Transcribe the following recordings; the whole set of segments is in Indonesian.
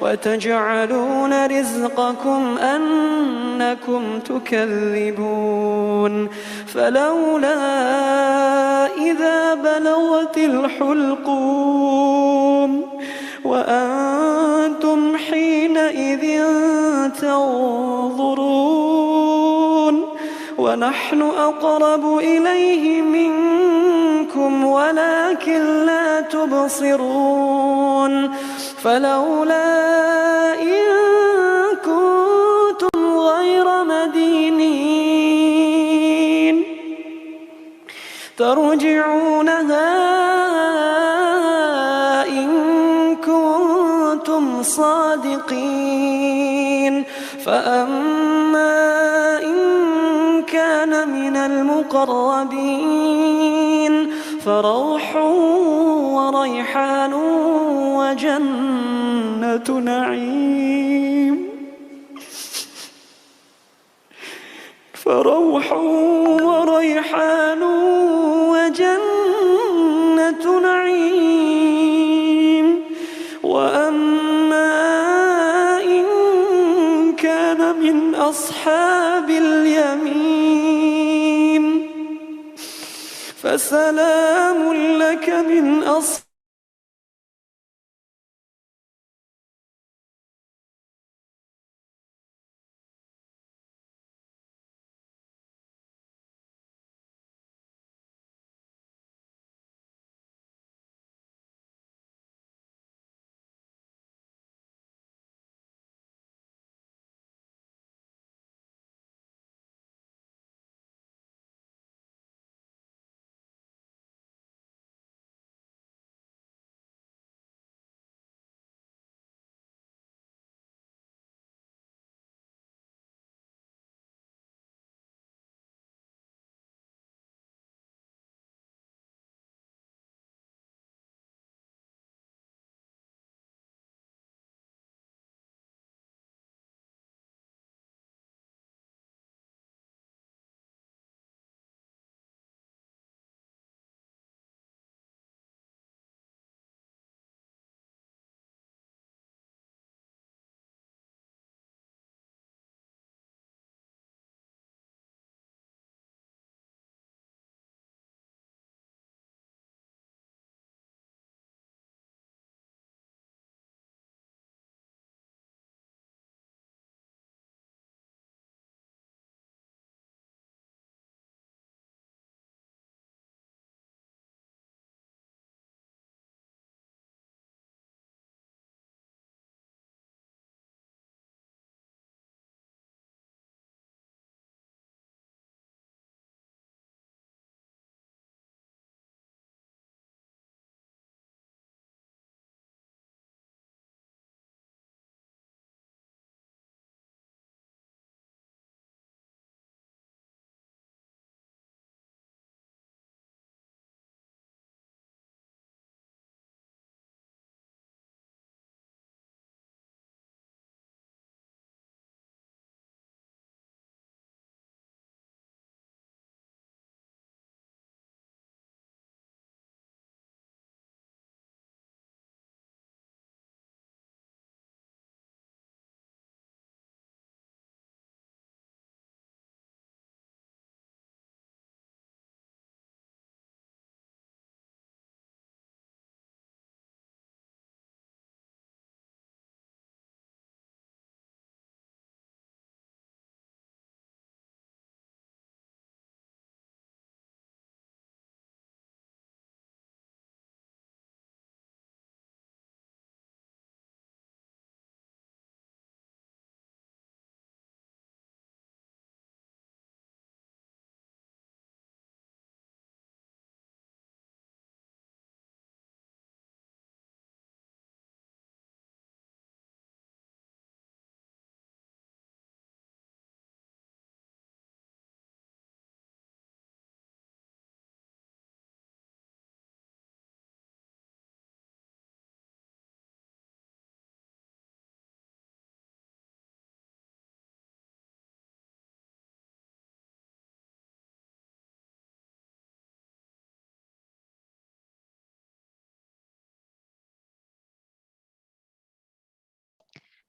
وتجعلون رزقكم أنكم تكذبون فلولا إذا بلغت الحلقوم وأنتم حينئذ تنظرون ونحن أقرب إليه منكم ولكن لا تبصرون فلولا إن كنتم غير مدينين ترجعونها إن كنتم صادقين فأما إن كان من المقربين فروح وريحان وجنة نعيم فروح وريحان وجنة نعيم وأما إن كان من أصحاب اليمين فسلام لك من أصحاب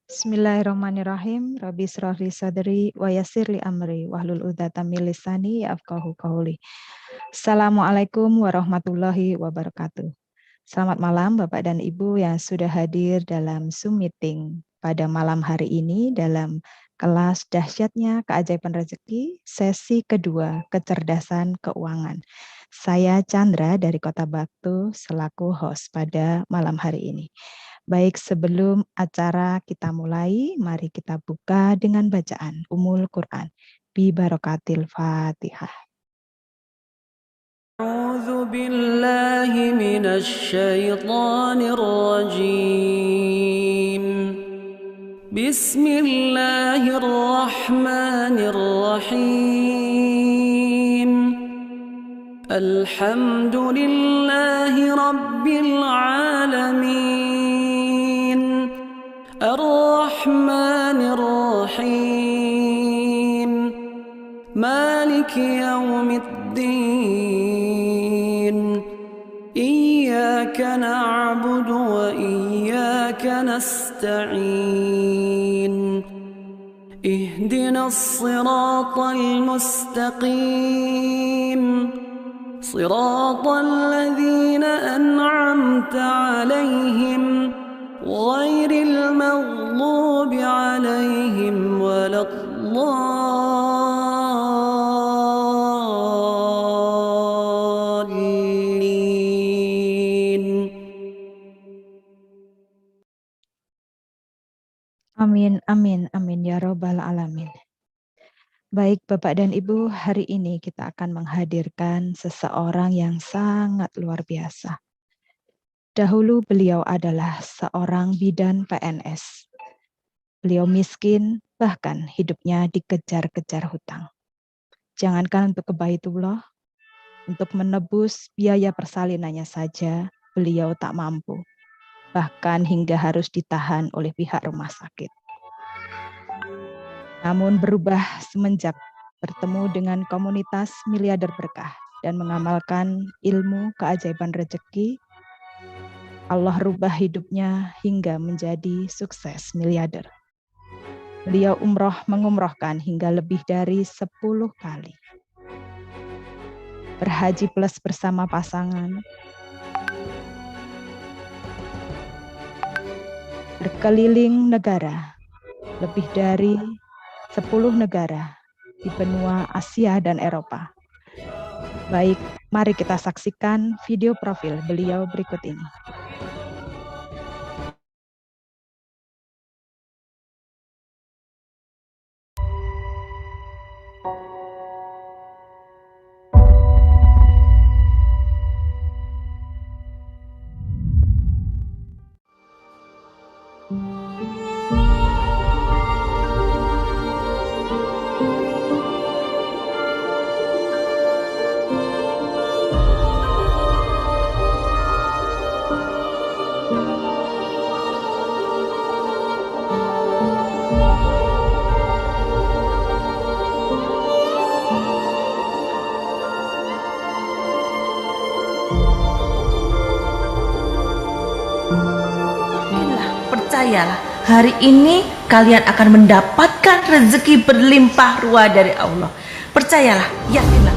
Bismillahirrahmanirrahim. Rabbi shrah li sadri wa yassir li amri wahlul 'uqdatam min lisani yafqahu qawli. Assalamualaikum warahmatullahi wabarakatuh. Selamat malam Bapak dan Ibu yang sudah hadir dalam Zoom meeting pada malam hari ini dalam kelas dahsyatnya keajaiban rezeki sesi kedua kecerdasan keuangan. Saya Chandra dari Kota Batu selaku host pada malam hari ini. Baik, sebelum acara kita mulai, mari kita buka dengan bacaan Ummul Quran. Bi barokatil Fatihah. أعوذ بالله من الشيطان الرجيم بسم الله الرحمن الرحيم الحمد لله رب العالمين الرحمن الرحيم مالك يوم الدين إياك نعبد وإياك نستعين اهدنا الصراط المستقيم صراط الذين أنعمت عليهم غير المغضوب عليهم ولا الضالين. Amin, amin, amin ya robbal alamin. Baik Bapak dan Ibu, hari ini kita akan menghadirkan seseorang yang sangat luar biasa. Dahulu beliau adalah seorang bidan PNS. Beliau miskin, bahkan hidupnya dikejar-kejar hutang. Jangankan untuk ke Baitullah, untuk menebus biaya persalinannya saja, beliau tak mampu. Bahkan hingga harus ditahan oleh pihak rumah sakit. Namun berubah semenjak bertemu dengan komunitas miliarder berkah dan mengamalkan ilmu keajaiban rezeki, Allah rubah hidupnya hingga menjadi sukses miliarder. Beliau mengumrohkan hingga lebih dari 10 kali. Berhaji plus bersama pasangan. Berkeliling negara, lebih dari 10 negara di benua Asia dan Eropa. Baik, mari kita saksikan video profil beliau berikut ini. Percayalah, hari ini kalian akan mendapatkan rezeki berlimpah ruah dari Allah. Percayalah, yakinlah.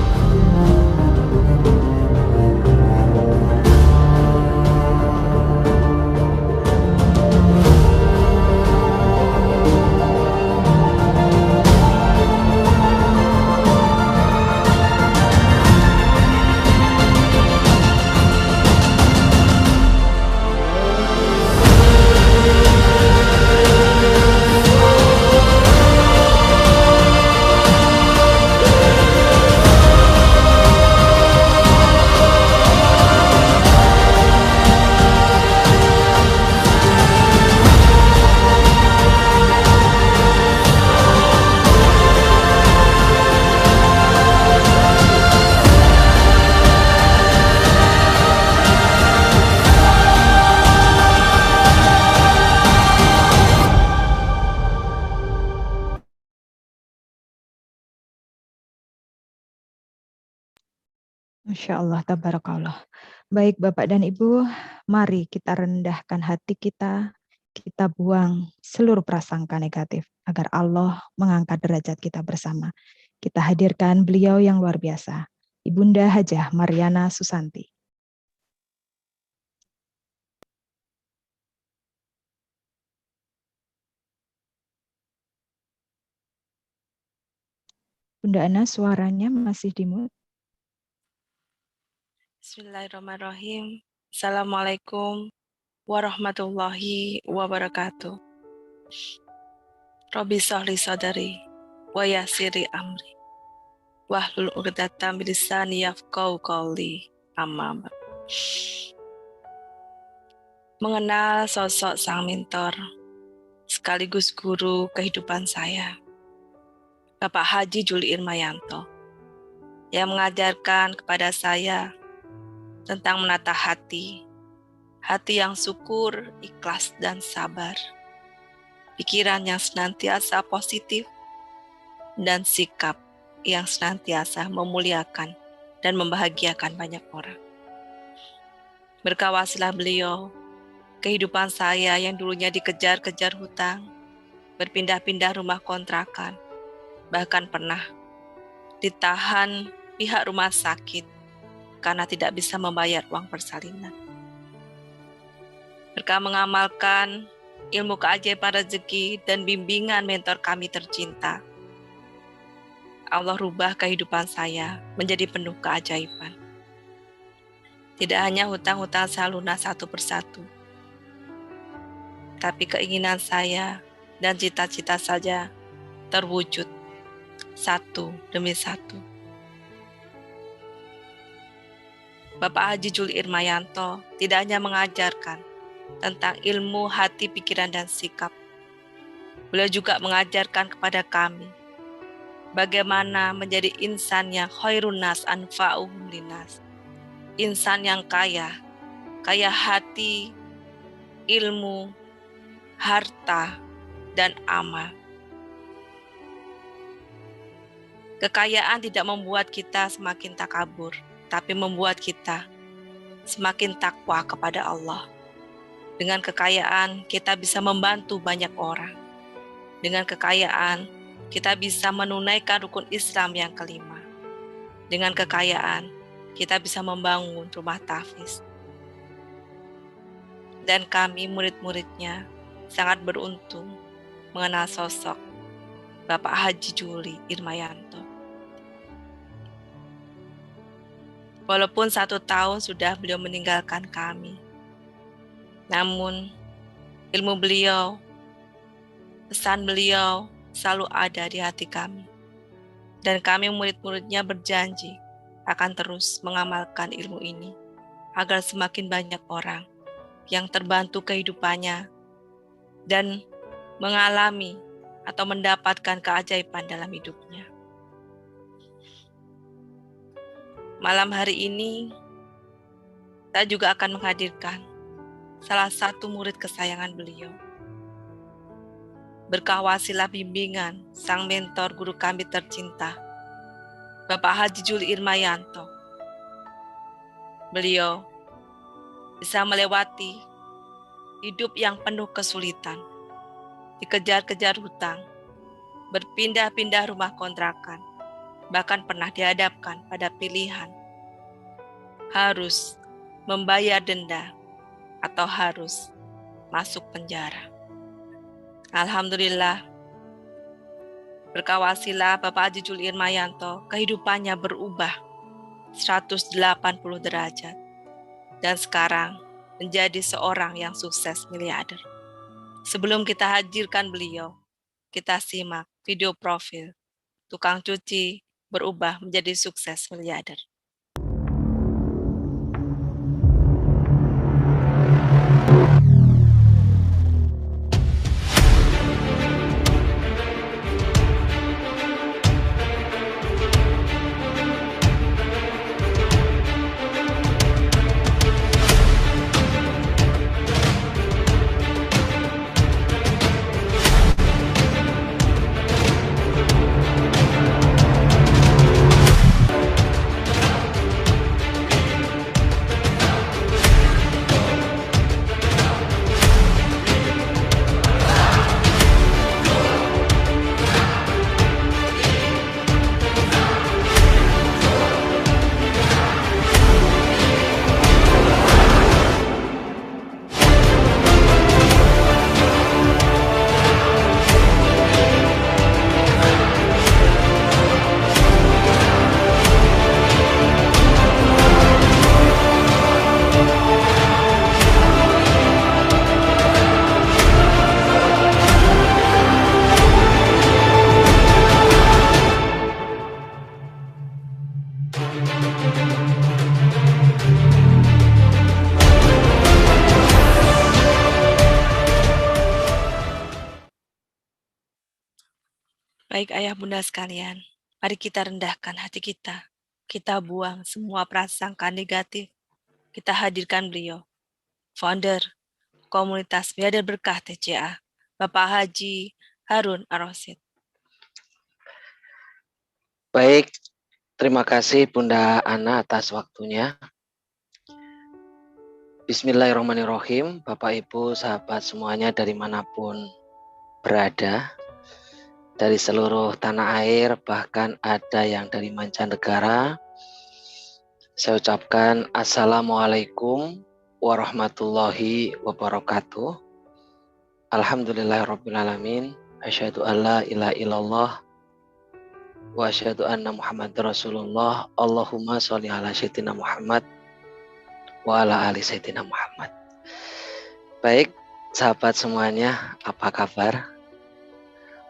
Masya Allah, tabarakallah. Baik Bapak dan Ibu, mari kita rendahkan hati kita kita buang seluruh prasangka negatif agar Allah mengangkat derajat kita bersama. Kita hadirkan beliau yang luar biasa, Ibunda Hajah Mariana Susanti. Bunda Ana, suaranya masih di-mute. Bismillahirrahmanirrahim. Assalamualaikum warahmatullahi wabarakatuh. Rabbi sholli sadari wa yassiri amri wahlul 'uqdatam min lisani yafqahu qawli. Amma ba'd. Mengenal sosok sang mentor sekaligus guru kehidupan saya, Bapak Haji Juli Irmayanto, yang mengajarkan kepada saya tentang menata hati yang syukur, ikhlas, dan sabar, pikiran yang senantiasa positif, dan sikap yang senantiasa memuliakan dan membahagiakan banyak orang. Berkawasilah beliau, kehidupan saya yang dulunya dikejar-kejar hutang, berpindah-pindah rumah kontrakan, bahkan pernah ditahan pihak rumah sakit karena tidak bisa membayar uang persalinan. Berkah mengamalkan ilmu keajaiban rezeki dan bimbingan mentor kami tercinta, Allah rubah kehidupan saya menjadi penuh keajaiban. Tidak hanya hutang-hutang saya lunas satu persatu, tapi keinginan saya dan cita-cita saja terwujud satu demi satu. Bapak Haji Juli Irmayanto tidak hanya mengajarkan tentang ilmu hati, pikiran, dan sikap. Beliau juga mengajarkan kepada kami bagaimana menjadi insan yang khairun nas anfa'uhum linnas. Insan yang kaya hati, ilmu, harta, dan amal. Kekayaan tidak membuat kita semakin takabur, tapi membuat kita semakin takwa kepada Allah. Dengan kekayaan, kita bisa membantu banyak orang. Dengan kekayaan, kita bisa menunaikan rukun Islam yang kelima. Dengan kekayaan, kita bisa membangun rumah tahfiz. Dan kami murid-muridnya sangat beruntung mengenal sosok Bapak Haji Juli Irmayanto. Walaupun 1 tahun sudah beliau meninggalkan kami, namun ilmu beliau, pesan beliau selalu ada di hati kami. Dan kami murid-muridnya berjanji akan terus mengamalkan ilmu ini agar semakin banyak orang yang terbantu kehidupannya dan mengalami atau mendapatkan keajaiban dalam hidupnya. Malam hari ini, saya juga akan menghadirkan salah satu murid kesayangan beliau. Berkah wasilah bimbingan sang mentor guru kami tercinta, Bapak Haji Juli Irmayanto. Beliau bisa melewati hidup yang penuh kesulitan, dikejar-kejar hutang, berpindah-pindah rumah kontrakan, bahkan pernah dihadapkan pada pilihan harus membayar denda atau harus masuk penjara. Alhamdulillah, berkah wasilah Bapak Haji Juli Irmayanto, kehidupannya berubah 180 derajat dan sekarang menjadi seorang yang sukses miliarder. Sebelum kita hadirkan beliau, kita simak video profil tukang cuci berubah menjadi sukses miliarder. Baik ayah bunda sekalian, mari kita rendahkan hati kita. Kita buang semua prasangka negatif. Kita hadirkan beliau, founder komunitas Biadab Berkah TCA, Bapak Haji Harun Ar-Rasyid. Baik, terima kasih Bunda Ana atas waktunya. Bismillahirrahmanirrahim, Bapak Ibu, sahabat semuanya dari manapun berada, dari seluruh tanah air, bahkan ada yang dari mancanegara. Saya ucapkan Assalamualaikum warahmatullahi wabarakatuh. Alhamdulillahirrabbilalamin. Asyhadu an la ilaha illallah wa asyhadu anna Muhammadar Rasulullah. Allahumma sholli ala sayyidina Muhammad wa ala ali sayyidina Muhammad. Baik, sahabat semuanya, apa kabar?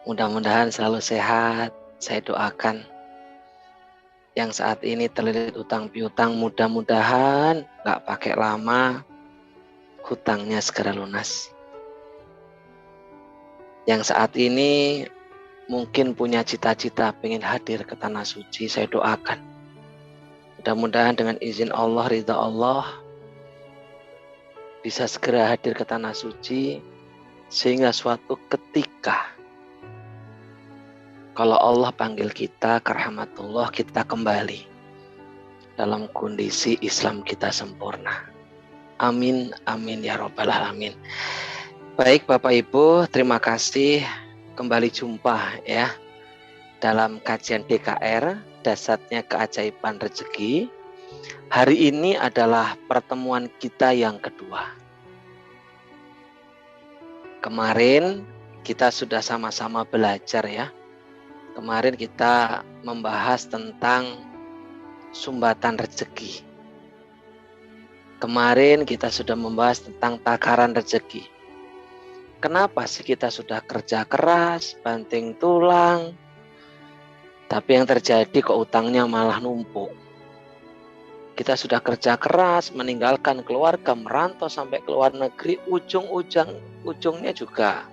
Mudah-mudahan selalu sehat. Saya doakan yang saat ini terlilit utang piutang, mudah-mudahan gak pakai lama hutangnya segera lunas. Yang saat ini mungkin punya cita-cita pengen hadir ke tanah suci, saya doakan mudah-mudahan dengan izin Allah, ridha Allah, bisa segera hadir ke tanah suci, sehingga suatu ketika kalau Allah panggil kita ke rahmatullah, kita kembali dalam kondisi Islam kita sempurna. Amin, amin ya rabbal alamin. Baik Bapak Ibu, terima kasih kembali jumpa ya dalam kajian DKR, Dasarnya Keajaiban Rezeki. Hari ini adalah pertemuan kita yang kedua. Kemarin kita sudah sama-sama belajar ya. Kemarin kita membahas tentang sumbatan rezeki. Kemarin kita sudah membahas tentang takaran rezeki. Kenapa sih kita sudah kerja keras, banting tulang, tapi yang terjadi kok utangnya malah numpuk? Kita sudah kerja keras, meninggalkan keluarga, merantau sampai ke luar negeri, ujungnya juga,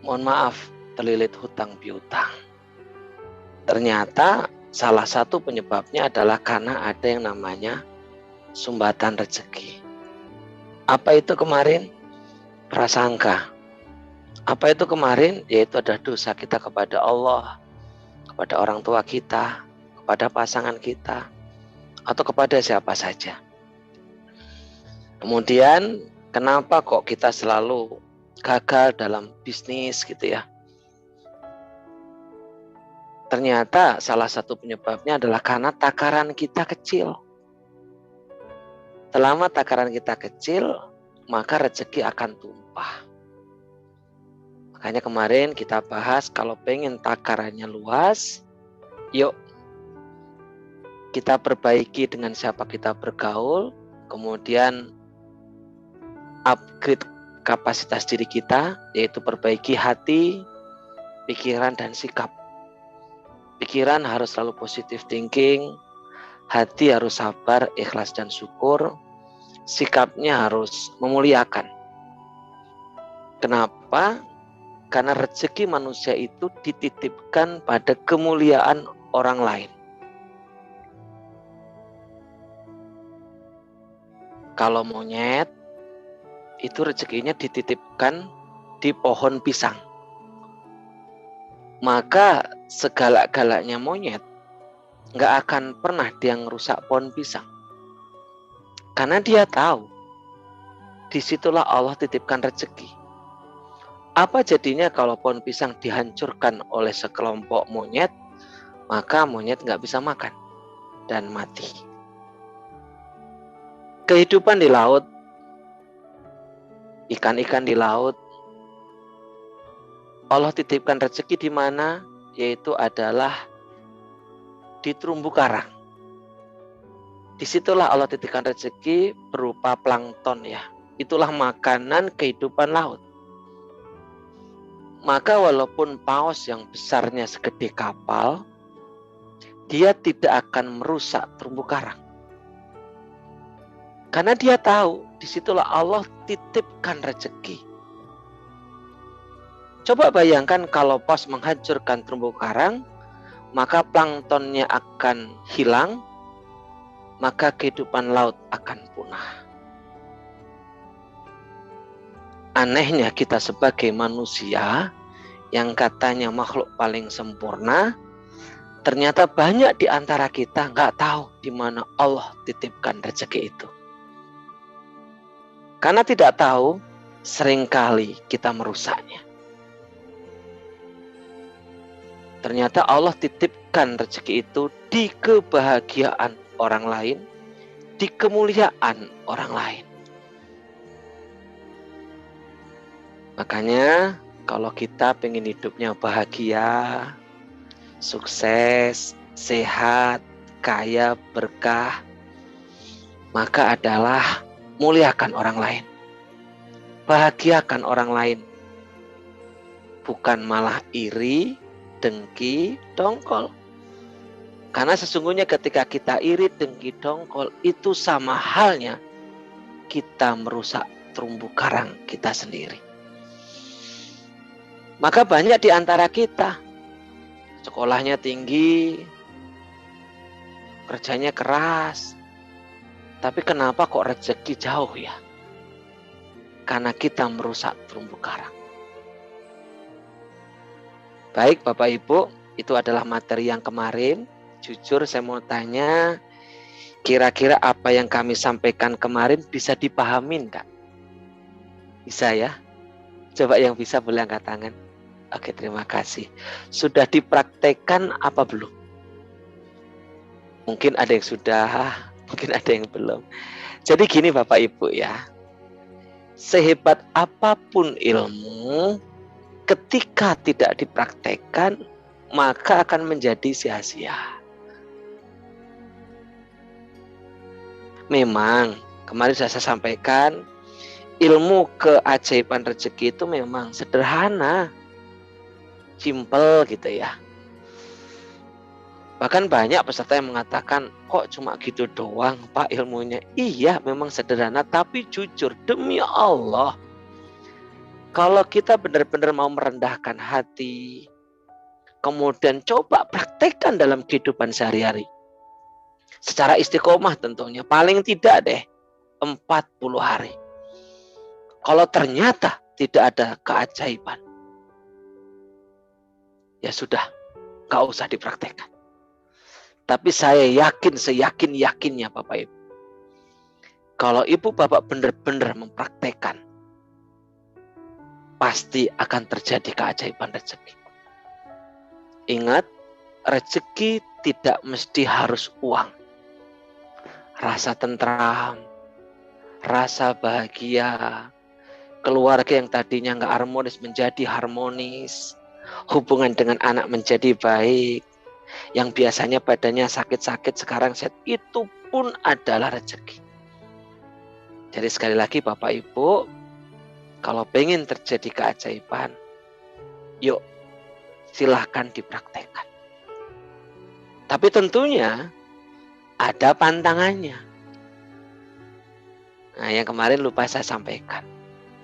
mohon maaf, terlilit hutang piutang. Ternyata salah satu penyebabnya adalah karena ada yang namanya sumbatan rezeki. Apa itu kemarin? Prasangka. Apa itu kemarin? Yaitu ada dosa kita kepada Allah, kepada orang tua kita, kepada pasangan kita, atau kepada siapa saja. Kemudian kenapa kok kita selalu gagal dalam bisnis gitu ya? Ternyata salah satu penyebabnya adalah karena takaran kita kecil. Selama takaran kita kecil, maka rezeki akan tumpah. Makanya kemarin kita bahas kalau pengen takarannya luas, yuk kita perbaiki dengan siapa kita bergaul, kemudian upgrade kapasitas diri kita, yaitu perbaiki hati, pikiran, dan sikap. Pikiran harus selalu positive thinking, hati harus sabar, ikhlas, dan syukur, sikapnya harus memuliakan. Kenapa? Karena rezeki manusia itu dititipkan pada kemuliaan orang lain. Kalau monyet, itu rezekinya dititipkan di pohon pisang. Maka segala-galanya monyet nggak akan pernah dia ngerusak pohon pisang. Karena dia tahu disitulah Allah titipkan rezeki. Apa jadinya kalau pohon pisang dihancurkan oleh sekelompok monyet, maka monyet nggak bisa makan dan mati. Kehidupan di laut, ikan-ikan di laut, Allah titipkan rezeki di mana? Yaitu adalah di terumbu karang. Disitulah Allah titipkan rezeki berupa plankton ya. Itulah makanan kehidupan laut. Maka walaupun paus yang besarnya segede kapal, dia tidak akan merusak terumbu karang. Karena dia tahu disitulah Allah titipkan rezeki. Coba bayangkan kalau paus menghancurkan terumbu karang, maka planktonnya akan hilang, maka kehidupan laut akan punah. Anehnya kita sebagai manusia yang katanya makhluk paling sempurna, ternyata banyak di antara kita nggak tahu di mana Allah titipkan rezeki itu. Karena tidak tahu, seringkali kita merusaknya. Ternyata Allah titipkan rezeki itu di kebahagiaan orang lain, di kemuliaan orang lain. Makanya kalau kita pengen hidupnya bahagia, sukses, sehat, kaya, berkah, maka adalah muliakan orang lain. Bahagiakan orang lain. Bukan malah iri, dengki, dongkol. Karena sesungguhnya ketika kita iri, dengki, dongkol, itu sama halnya kita merusak terumbu karang kita sendiri. Maka banyak di antara kita sekolahnya tinggi, kerjanya keras, tapi kenapa kok rezeki jauh ya? Karena kita merusak terumbu karang. Baik Bapak Ibu, itu adalah materi yang kemarin. Jujur saya mau tanya, kira-kira apa yang kami sampaikan kemarin bisa dipahamin Kak? Bisa ya? Coba yang bisa boleh angkat tangan. Oke, terima kasih. Sudah dipraktekkan apa belum? Mungkin ada yang sudah, mungkin ada yang belum. Jadi gini Bapak Ibu ya, sehebat apapun ilmu, ketika tidak dipraktekkan, maka akan menjadi sia-sia. Memang, kemarin saya sampaikan, ilmu keajaiban rezeki itu memang sederhana, simple gitu ya. Bahkan banyak peserta yang mengatakan, kok cuma gitu doang Pak ilmunya? Iya, memang sederhana, tapi jujur, demi Allah, kalau kita benar-benar mau merendahkan hati, kemudian coba praktekkan dalam kehidupan sehari-hari. Secara istiqomah tentunya, paling tidak deh 40 hari. Kalau ternyata tidak ada keajaiban, ya sudah, gak usah dipraktekkan. Tapi saya yakin, seyakin-yakinnya Bapak Ibu, kalau Ibu Bapak benar-benar mempraktekkan, pasti akan terjadi keajaiban rezeki. Ingat, rezeki tidak mesti harus uang. Rasa tentram, rasa bahagia, keluarga yang tadinya nggak harmonis menjadi harmonis, hubungan dengan anak menjadi baik, yang biasanya badannya sakit-sakit sekarang sehat, itu pun adalah rezeki. Jadi sekali lagi Bapak Ibu, kalau pengen terjadi keajaiban, yuk silahkan dipraktekkan. Tapi tentunya ada pantangannya. Nah, yang kemarin lupa saya sampaikan.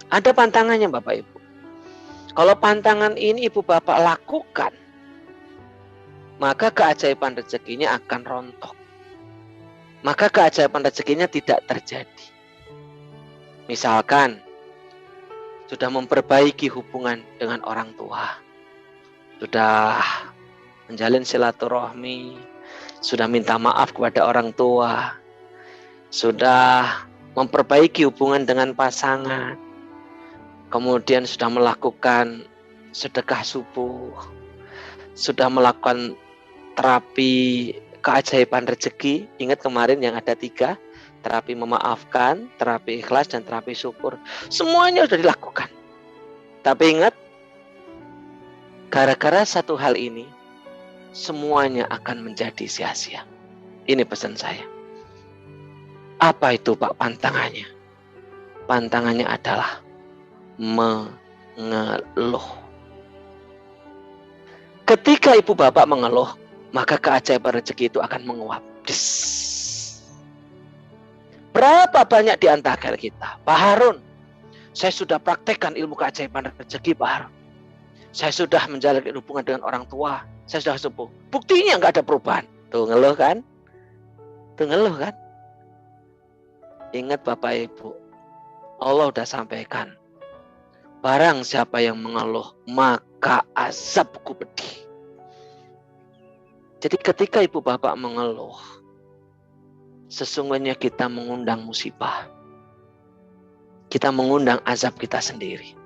Ada pantangannya Bapak Ibu. Kalau pantangan ini Ibu Bapak lakukan, maka keajaiban rezekinya akan rontok. Maka keajaiban rezekinya tidak terjadi. Misalkan, sudah memperbaiki hubungan dengan orang tua, sudah menjalin silaturahmi, sudah minta maaf kepada orang tua, sudah memperbaiki hubungan dengan pasangan, kemudian sudah melakukan sedekah subuh, sudah melakukan terapi keajaiban rezeki. Ingat kemarin yang ada 3, terapi memaafkan, terapi ikhlas, dan terapi syukur. Semuanya sudah dilakukan. Tapi ingat, gara-gara satu hal ini, semuanya akan menjadi sia-sia. Ini pesan saya. Apa itu Pak pantangannya? Pantangannya adalah mengeluh. Ketika Ibu Bapak mengeluh, maka keajaiban rezeki itu akan menguap. Berapa banyak di antara kita, Pak Harun, saya sudah praktekkan ilmu keajaiban rezeki Pak Harun. Saya sudah menjalin hubungan dengan orang tua, saya sudah sepuh. Buktinya nggak ada perubahan. Tuh ngeluh kan? Ingat Bapak Ibu, Allah udah sampaikan. Barang siapa yang mengeluh, maka azabku pedih. Jadi ketika ibu bapak mengeluh, sesungguhnya kita mengundang musibah. Kita mengundang azab kita sendiri.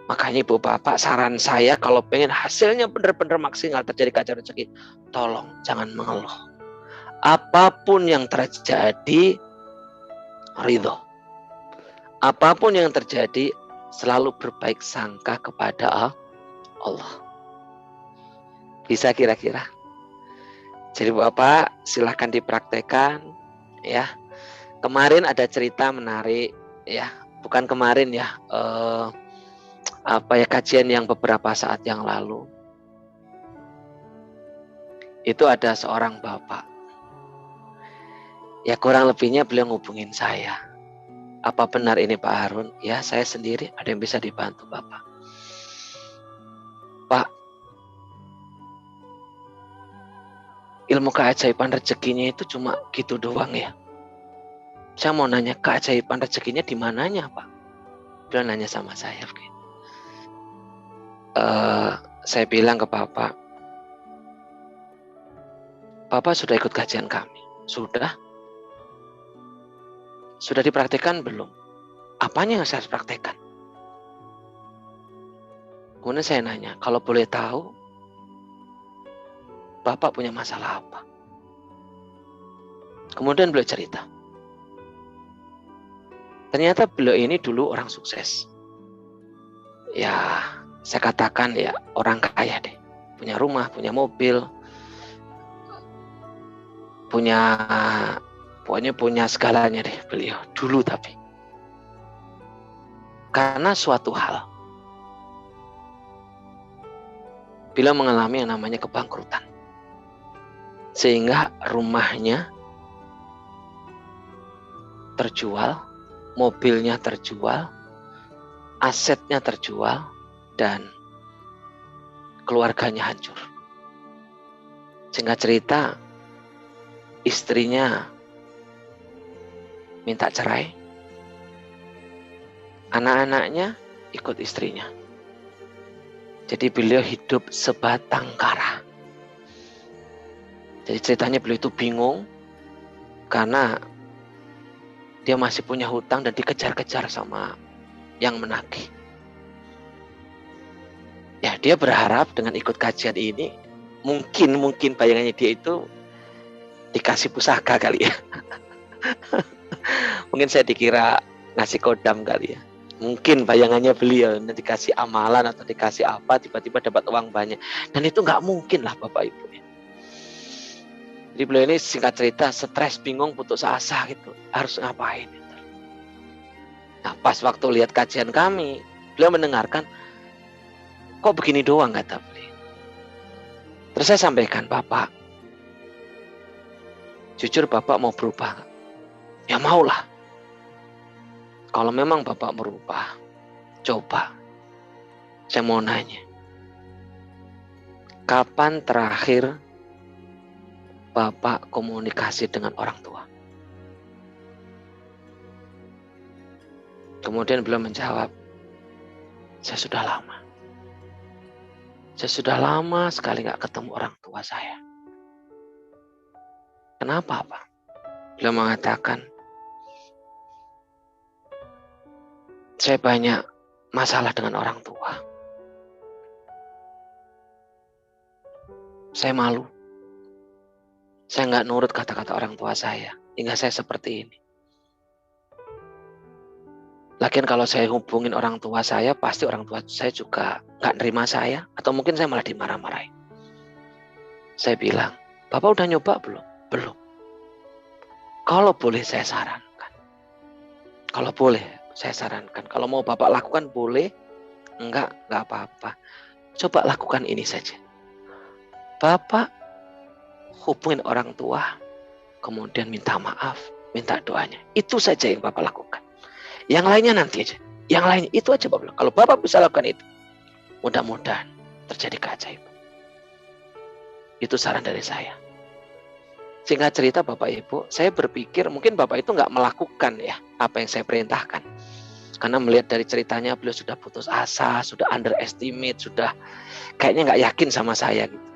Makanya ibu bapak, saran saya kalau pengen hasilnya benar-benar maksimal terjadi keajaiban rezeki, tolong jangan mengeluh. Apapun yang terjadi, ridho. Apapun yang terjadi, selalu berbaik sangka kepada Allah. Bisa kira-kira? Jadi Bapak silahkan dipraktekkan ya. Kemarin ada cerita menarik ya. Bukan kemarin ya. Kajian yang beberapa saat yang lalu. Itu ada seorang bapak. Ya kurang lebihnya beliau ngubungin saya. Apa benar ini Pak Harun? Ya saya sendiri, ada yang bisa dibantu Bapak. Pak, ilmu keajaiban rezekinya itu cuma gitu doang ya. Saya mau nanya keajaiban rezekinya di mananya Pak? Beliau nanya sama saya. Saya bilang ke Bapak, Bapak sudah ikut kajian kami? Sudah? Sudah dipraktikkan belum? Apanya yang saya harus praktekkan? Kemudian saya nanya, kalau boleh tahu, Bapak punya masalah apa? Kemudian beliau cerita. Ternyata beliau ini dulu orang sukses. Ya, saya katakan ya orang kaya deh. Punya rumah, punya mobil, pokoknya punya segalanya deh beliau dulu. Tapi karena suatu hal beliau mengalami yang namanya kebangkrutan, sehingga rumahnya terjual, mobilnya terjual, asetnya terjual, dan keluarganya hancur. Singkat cerita, istrinya minta cerai, anak-anaknya ikut istrinya. Jadi beliau hidup sebatang kara. Jadi ceritanya beliau itu bingung karena dia masih punya hutang dan dikejar-kejar sama yang menagih. Ya dia berharap dengan ikut kajian ini mungkin bayangannya dia itu dikasih pusaka kali ya. Mungkin saya dikira ngasih kodam kali ya. Mungkin bayangannya beliau nanti dikasih amalan atau dikasih apa, tiba-tiba dapat uang banyak. Dan itu nggak mungkin lah Bapak Ibu. Jadi beliau ini singkat cerita stres, bingung, putus asa gitu. Harus ngapain? Nah pas waktu lihat kajian kami, beliau mendengarkan, kok begini doang kata beliau. Terus saya sampaikan, Bapak, jujur Bapak mau berubah? Ya maulah. Kalau memang Bapak berubah, coba. Saya mau nanya. Kapan terakhir Bapak komunikasi dengan orang tua? Kemudian beliau menjawab, saya sudah lama. Saya sudah lama sekali gak ketemu orang tua saya. Kenapa Pak? Beliau mengatakan, saya banyak masalah dengan orang tua. Saya malu. Saya nggak nurut kata-kata orang tua saya. Hingga saya seperti ini. Lagian kalau saya hubungin orang tua saya, pasti orang tua saya juga nggak nerima saya. Atau mungkin saya malah dimarah-marahin. Saya bilang, Bapak udah nyoba belum? Belum. Kalau boleh saya sarankan. Kalau boleh saya sarankan. Kalau mau Bapak lakukan boleh. Enggak apa-apa. Coba lakukan ini saja. Bapak hubungin orang tua. Kemudian minta maaf. Minta doanya. Itu saja yang Bapak lakukan. Yang lainnya nanti aja. Yang lainnya itu aja Bapak. Kalau Bapak bisa lakukan itu. Mudah-mudahan terjadi keajaiban. Itu saran dari saya. Singkat cerita Bapak Ibu, saya berpikir mungkin Bapak itu nggak melakukan ya apa yang saya perintahkan. Karena melihat dari ceritanya beliau sudah putus asa, sudah underestimate, sudah kayaknya nggak yakin sama saya gitu.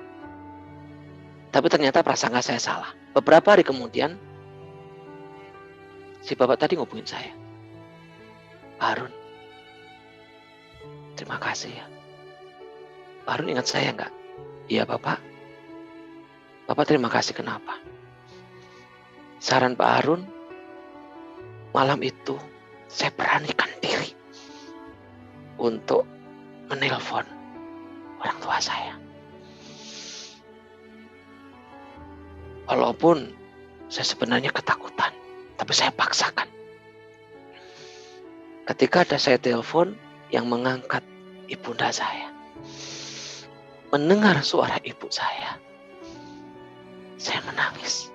Tapi ternyata prasangka saya salah. Beberapa hari kemudian, si Bapak tadi ngubungin saya. Pak Harun, terima kasih ya. Pak Harun ingat saya nggak? Iya Bapak. Bapak terima kasih kenapa? Saran Pak Harun, malam itu saya beranikan diri untuk menelpon orang tua saya. Walaupun saya sebenarnya ketakutan, tapi saya paksakan. Ketika ada saya telepon, yang mengangkat ibunda saya. Mendengar suara ibu saya menangis.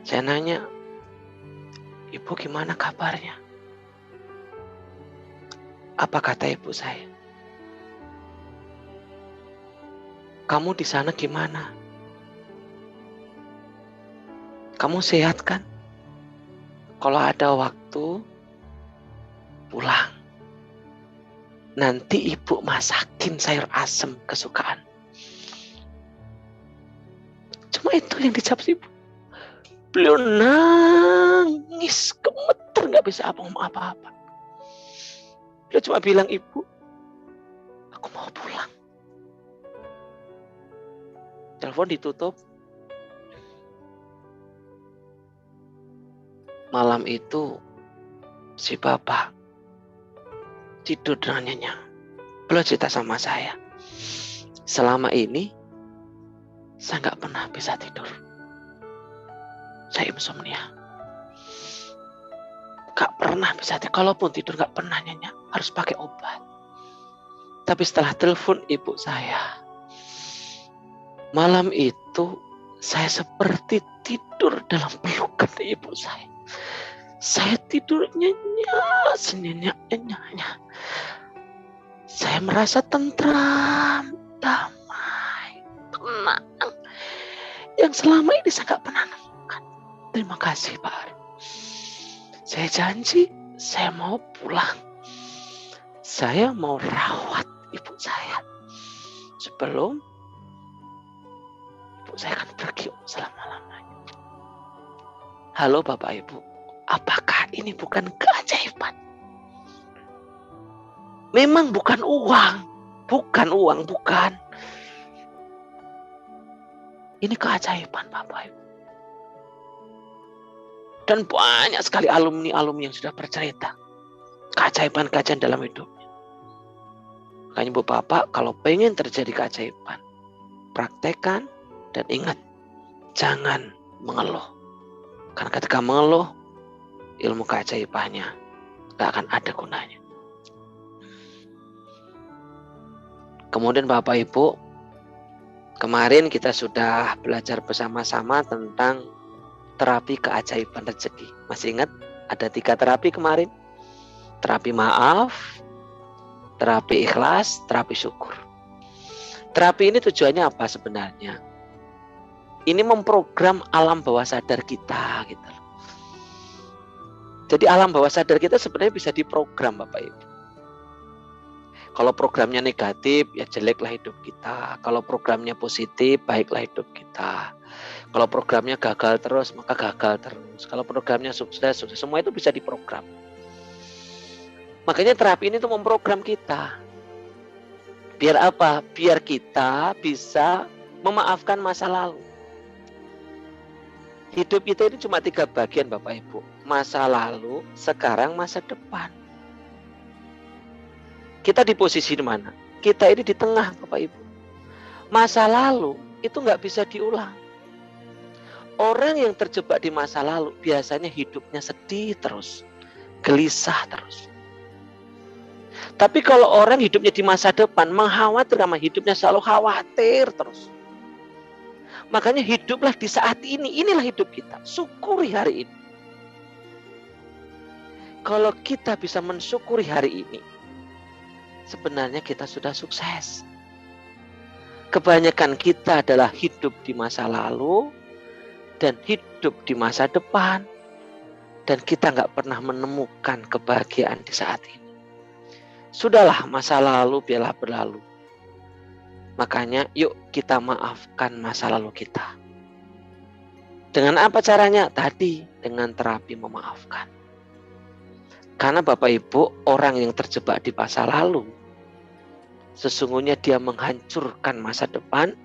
Saya nanya, ibu gimana kabarnya? Apa kata ibu saya? Kamu di sana gimana? Kamu sehat kan? Kalau ada waktu, pulang. Nanti ibu masakin sayur asem kesukaan. Cuma itu yang dijawab ibu. Beliau nangis, gemeter, gak bisa ngomong apa-apa. Beliau cuma bilang, ibu, aku mau pulang. Telepon ditutup. Malam itu si bapak tidur dengan nyenyak. Beliau cerita sama saya, selama ini saya gak pernah bisa tidur. Saya insomnia. Gak pernah bisa tidur. Kalaupun tidur gak pernah nyenyak. Harus pakai obat. Tapi setelah telepon ibu saya, malam itu saya seperti tidur dalam pelukan ibu saya. Saya tidur nyenyak, senyenyak-nyenyaknya. Saya merasa tentram, damai, tenang. Yang selama ini saya gak pernah nemukan. Terima kasih Pak Harun. Saya janji saya mau pulang. Saya mau rawat ibu saya. Sebelum ibu saya akan pergi selama-lamanya. Halo Bapak Ibu, apakah ini bukan keajaiban? Memang bukan uang. Bukan. Ini keajaiban Bapak Ibu. Dan banyak sekali alumni-alumni yang sudah bercerita keajaiban-keajaiban dalam hidupnya. Makanya Ibu Bapak, kalau pengen terjadi keajaiban, praktekkan dan ingat, jangan mengeluh. Karena ketika mengeluh, ilmu keajaibannya gak akan ada gunanya. Kemudian Bapak Ibu, kemarin kita sudah belajar bersama-sama tentang terapi keajaiban rezeki. Masih ingat? Ada 3 terapi kemarin. Terapi maaf, terapi ikhlas, terapi syukur. Terapi ini tujuannya apa sebenarnya? Ini memprogram alam bawah sadar kita gitu. Jadi alam bawah sadar kita sebenarnya bisa diprogram Bapak Ibu. Kalau programnya negatif, ya jeleklah hidup kita. Kalau programnya positif, baiklah hidup kita. Kalau programnya gagal terus, maka gagal terus. Kalau programnya sukses, semua itu bisa diprogram. Makanya terapi ini tuh memprogram kita. Biar apa? Biar kita bisa memaafkan masa lalu. Hidup kita ini cuma 3 bagian Bapak Ibu. Masa lalu, sekarang, masa depan. Kita di posisi di mana? Kita ini di tengah Bapak Ibu. Masa lalu itu nggak bisa diulang. Orang yang terjebak di masa lalu biasanya hidupnya sedih terus, gelisah terus. Tapi kalau orang hidupnya di masa depan, mengkhawatir sama hidupnya, selalu khawatir terus. Makanya hiduplah di saat ini, inilah hidup kita. Syukuri hari ini. Kalau kita bisa mensyukuri hari ini, sebenarnya kita sudah sukses. Kebanyakan kita adalah hidup di masa lalu dan hidup di masa depan. Dan kita nggak pernah menemukan kebahagiaan di saat ini. Sudahlah, masa lalu biarlah berlalu. Makanya yuk kita maafkan masa lalu kita. Dengan apa caranya? Tadi dengan terapi memaafkan. Karena Bapak Ibu, orang yang terjebak di masa lalu, sesungguhnya dia menghancurkan masa depan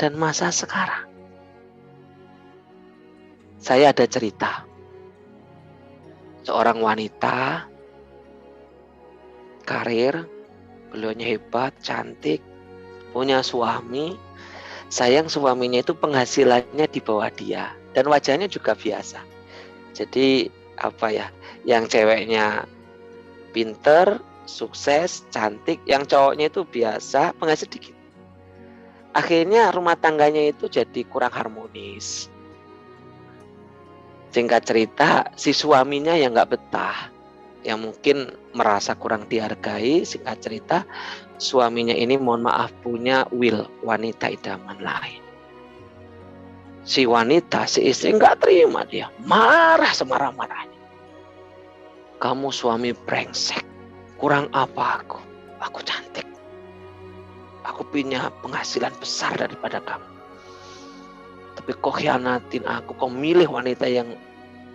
dan masa sekarang. Saya ada cerita. Seorang wanita, karir, beliaunya hebat, cantik, punya suami. Sayang suaminya itu penghasilannya di bawah dia. Dan wajahnya juga biasa. Jadi yang ceweknya pinter, sukses, cantik. Yang cowoknya itu biasa, penghasil dikit. Akhirnya rumah tangganya itu jadi kurang harmonis. Singkat cerita, si suaminya yang gak betah, yang mungkin merasa kurang dihargai. Singkat cerita, suaminya ini mohon maaf punya wanita idaman lain. Si wanita, si istri gak terima, dia marah semarah-marahnya. Kamu suami brengsek, kurang apa aku? Aku cantik. Aku punya penghasilan besar daripada kamu. Tapi kau khianatin aku, kau milih wanita yang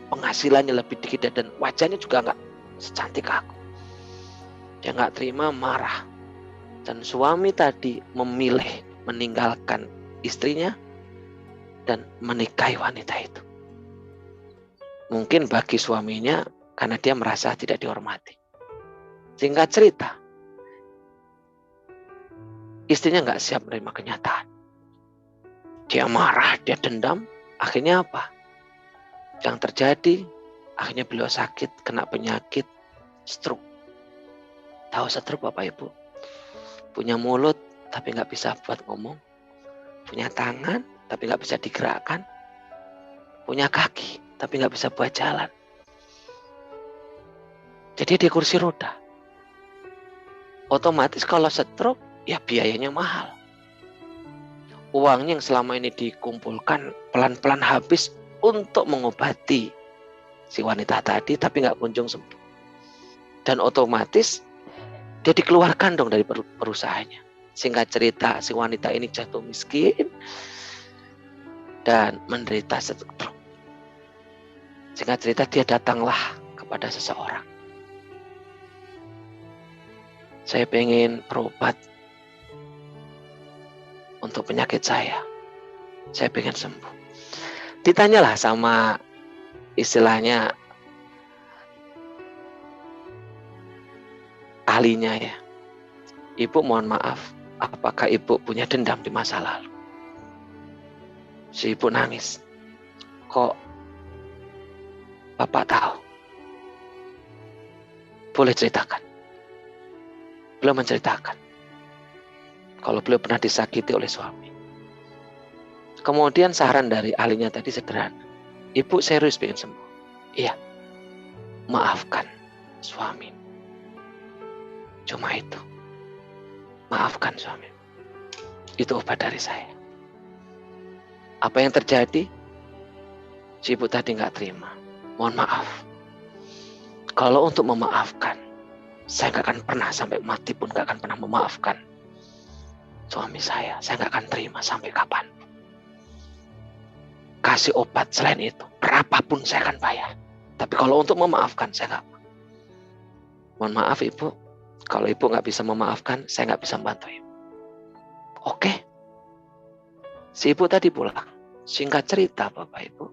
penghasilannya lebih dikit dan wajahnya juga nggak secantik aku. Dia nggak terima, marah. Dan suami tadi memilih meninggalkan istrinya dan menikahi wanita itu. Mungkin bagi suaminya karena dia merasa tidak dihormati. Singkat cerita, istrinya nggak siap menerima kenyataan. Dia marah, dia dendam. Akhirnya apa? Yang terjadi, akhirnya beliau sakit, kena penyakit stroke. Tahu stroke Bapak Ibu? Punya mulut, tapi nggak bisa buat ngomong. Punya tangan, tapi nggak bisa digerakkan. Punya kaki, tapi nggak bisa buat jalan. Jadi di kursi roda. Otomatis kalau stroke, ya biayanya mahal. Uangnya yang selama ini dikumpulkan pelan-pelan habis untuk mengobati si wanita tadi, tapi nggak kunjung sembuh. Dan otomatis dia dikeluarkan dong dari perusahaannya. Singkat cerita, si wanita ini jatuh miskin dan menderita stroke. Singkat cerita, dia datanglah kepada seseorang. Saya pengen berobat untuk penyakit saya pengen sembuh. Ditanyalah sama istilahnya ahlinya ya. Ibu mohon maaf, apakah ibu punya dendam di masa lalu? Si ibu nangis. Kok Bapak tahu? Boleh ceritakan? Beliau menceritakan kalau beliau pernah disakiti oleh suami. Kemudian saran dari ahlinya tadi sederhana. Ibu serius pengen sembuh. Iya. Maafkan suami. Cuma itu. Maafkan suami. Itu obat dari saya. Apa yang terjadi? Si ibu tadi nggak terima. Mohon maaf. Kalau untuk memaafkan, saya nggak akan pernah sampai mati pun nggak akan pernah memaafkan suami saya. Saya nggak akan terima sampai kapan. Kasih obat selain itu, berapapun saya akan bayar. Tapi kalau untuk memaafkan, saya nggak. Mohon maaf ibu, kalau ibu nggak bisa memaafkan, saya nggak bisa membantu ibu. Oke. Si ibu tadi pulang. Singkat cerita Bapak Ibu,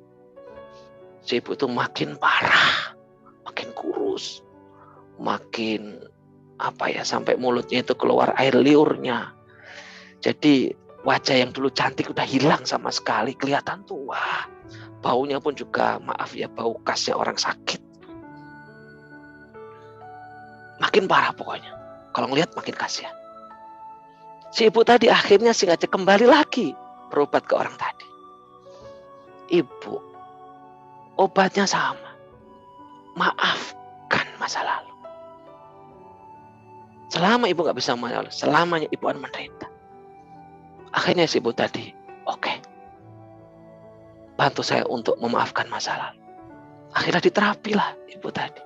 si ibu itu makin parah, makin kurus, makin sampai mulutnya itu keluar air liurnya. Jadi wajah yang dulu cantik udah hilang sama sekali, kelihatan tua. Baunya pun juga bau khasnya orang sakit. Makin parah pokoknya. Kalau ngelihat makin kasihan. Si ibu tadi akhirnya sengaja kembali lagi berobat ke orang tadi. Ibu, obatnya sama. Maafkan masa lalu. Selama ibu nggak bisa memaafkan, selamanya ibu akan menderita. Akhirnya si ibu tadi, oke, bantu saya untuk memaafkan masa lalu. Akhirnya diterapilah ibu tadi.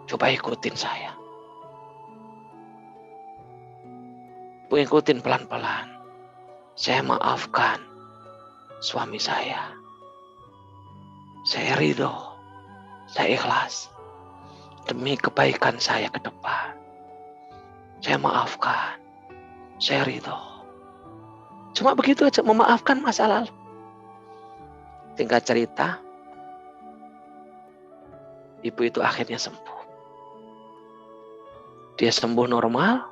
Coba ikutin saya. Ibu ikutin pelan-pelan. Saya maafkan suami saya. Saya ridho. Saya ikhlas. Demi kebaikan saya ke depan. Saya maafkan. Saya ridho. Cuma begitu aja, memaafkan masa lalu. Tinggal cerita, ibu itu akhirnya sembuh. Dia sembuh normal,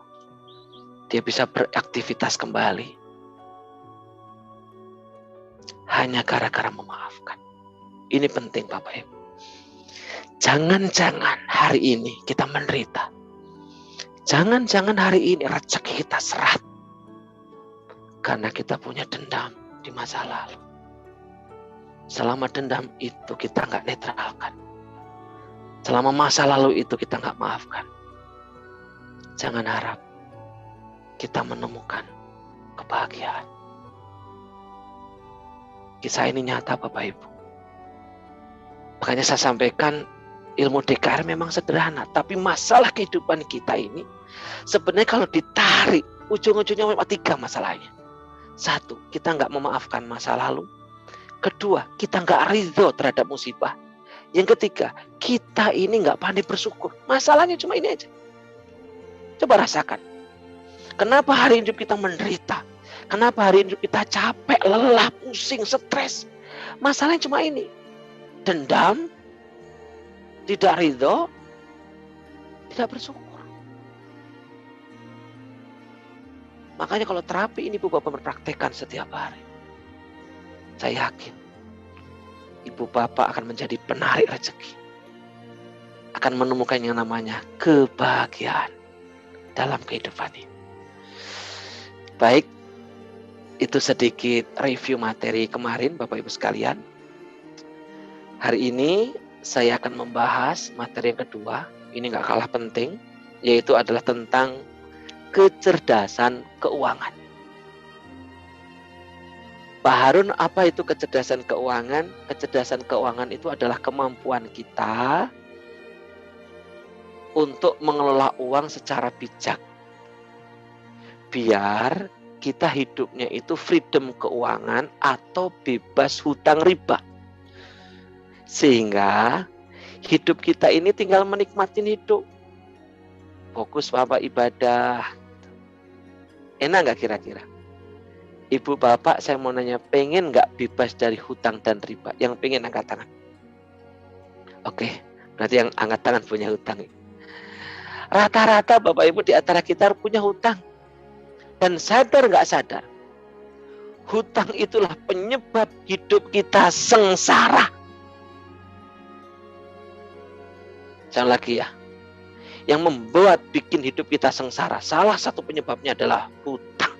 dia bisa beraktivitas kembali. Hanya gara-gara memaafkan. Ini penting Bapak Ibu. Jangan-jangan hari ini kita menderita. Jangan-jangan hari ini rezeki kita seret. Karena kita punya dendam di masa lalu. Selama dendam itu kita nggak netralkan. Selama masa lalu itu kita nggak maafkan. Jangan harap kita menemukan kebahagiaan. Kisah ini nyata Bapak Ibu. Makanya saya sampaikan ilmu DKR memang sederhana. Tapi masalah kehidupan kita ini sebenarnya kalau ditarik ujung-ujungnya memang 3 masalahnya. 1, kita nggak memaafkan masa lalu. 2, kita nggak ridho terhadap musibah. Yang 3, kita ini nggak pandai bersyukur. Masalahnya cuma ini aja. Coba rasakan. Kenapa hari hidup kita menderita? Kenapa hari hidup kita capek, lelah, pusing, stres? Masalahnya cuma ini. Dendam, tidak ridho, tidak bersyukur. Makanya kalau terapi ini Ibu Bapak berpraktekkan setiap hari. Saya yakin Ibu Bapak akan menjadi penarik rezeki. Akan menemukan yang namanya kebahagiaan dalam kehidupan ini. Baik, itu sedikit review materi kemarin Bapak Ibu sekalian. Hari ini saya akan membahas materi yang kedua. Ini gak kalah penting, yaitu adalah tentang kecerdasan keuangan. Pak Harun, apa itu kecerdasan keuangan? Kecerdasan keuangan itu adalah kemampuan kita untuk mengelola uang secara bijak. Biar kita hidupnya itu freedom keuangan atau bebas hutang riba. Sehingga hidup kita ini tinggal menikmatin hidup. Fokus Bapak ibadah. Enak gak kira-kira? Ibu Bapak saya mau nanya, pengen gak bebas dari hutang dan riba? Yang pengen angkat tangan. Oke, berarti yang angkat tangan punya hutang. Rata-rata Bapak Ibu di antara kita punya hutang. Dan sadar gak sadar, hutang itulah penyebab hidup kita sengsara. Jangan lagi ya. Yang membuat bikin hidup kita sengsara, salah satu penyebabnya adalah hutang.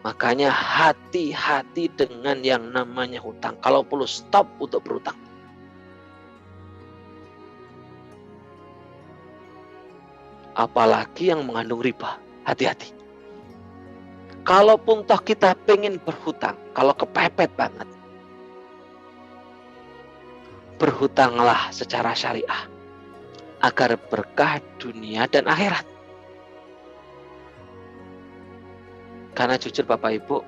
Makanya hati-hati dengan yang namanya hutang. Kalau perlu stop untuk berhutang. Apalagi yang mengandung riba. Hati-hati. Kalaupun toh kita pengen berhutang, kalau kepepet banget, berhutanglah secara syariah agar berkah dunia dan akhirat. Karena jujur Bapak Ibu,